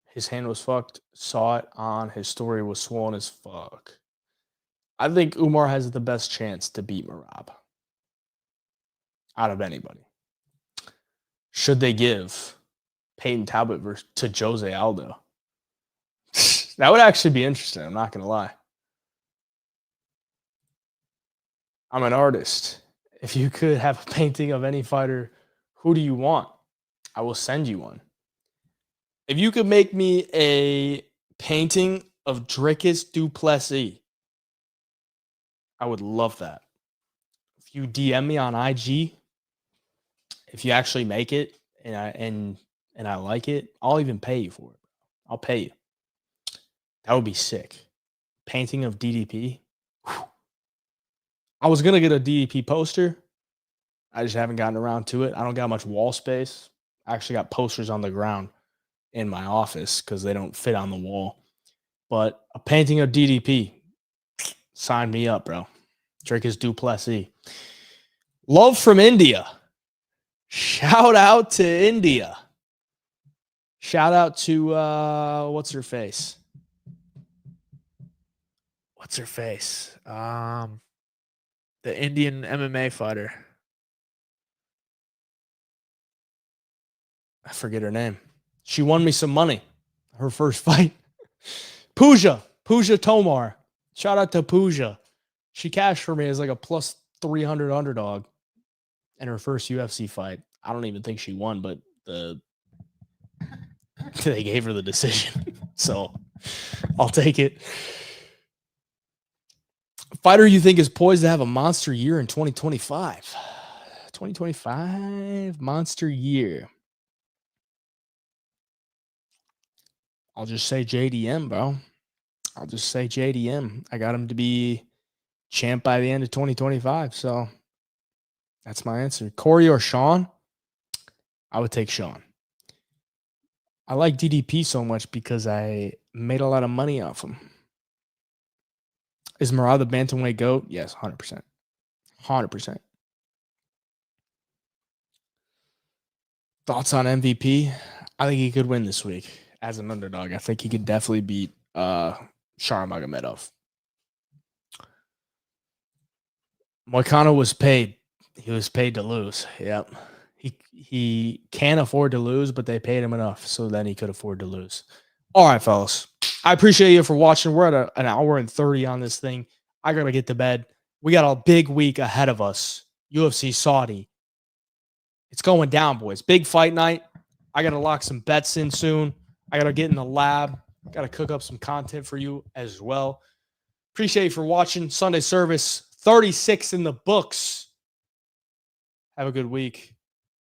His hand was fucked. Saw it on his story, was swollen as fuck. I think Umar has the best chance to beat Merab out of anybody. Should they give Peyton Talbot to Jose Aldo? That would actually be interesting. I'm not going to lie. I'm an artist. If you could have a painting of any fighter, who do you want? I will send you one. If you could make me a painting of Dricus du Plessis, I would love that. If you DM me on IG, if you actually make it and I like it, I'll even pay you for it. I'll pay you. That would be sick. Painting of DDP. Whew. I was going to get a DDP poster. I just haven't gotten around to it. I don't got much wall space. I actually got posters on the ground in my office because they don't fit on the wall. But a painting of DDP, sign me up, bro. Dricus du Plessis. Love from India. Shout out to India. Shout out to, what's her face? The Indian MMA fighter. I forget her name. She won me some money. Her first fight. Pooja Tomar. Shout out to Pooja. She cashed for me as like a plus 300 underdog in her first UFC fight. I don't even think she won, but they gave her the decision. So I'll take it. Fighter you think is poised to have a monster year in 2025? 2025 monster year. I'll just say JDM, bro. I'll just say JDM. I got him to be champ by the end of 2025. So that's my answer. Corey or Sean? I would take Sean. I like DDP so much because I made a lot of money off him. Is Merab the bantamweight GOAT? Yes, 100%. 100%. Thoughts on MVP? I think he could win this week as an underdog. I think he could definitely beat Sharmagomedov. Moicano was paid. He was paid to lose. Yep. He can't afford to lose, but they paid him enough, so then he could afford to lose. All right, fellas. I appreciate you for watching. We're at an hour and 30 on this thing. I got to get to bed. We got a big week ahead of us. UFC Saudi. It's going down, boys. Big fight night. I got to lock some bets in soon. I got to get in the lab. Got to cook up some content for you as well. Appreciate you for watching. Sunday Service 36 in the books. Have a good week.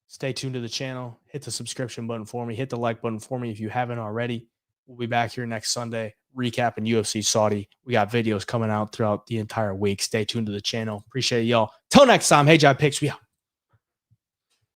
Stay tuned to the channel. Hit the subscription button for me. Hit the like button for me if you haven't already. We'll be back here next Sunday, recapping UFC Saudi. We got videos coming out throughout the entire week. Stay tuned to the channel. Appreciate y'all. Till next time. Hey, Jai Picks. We out.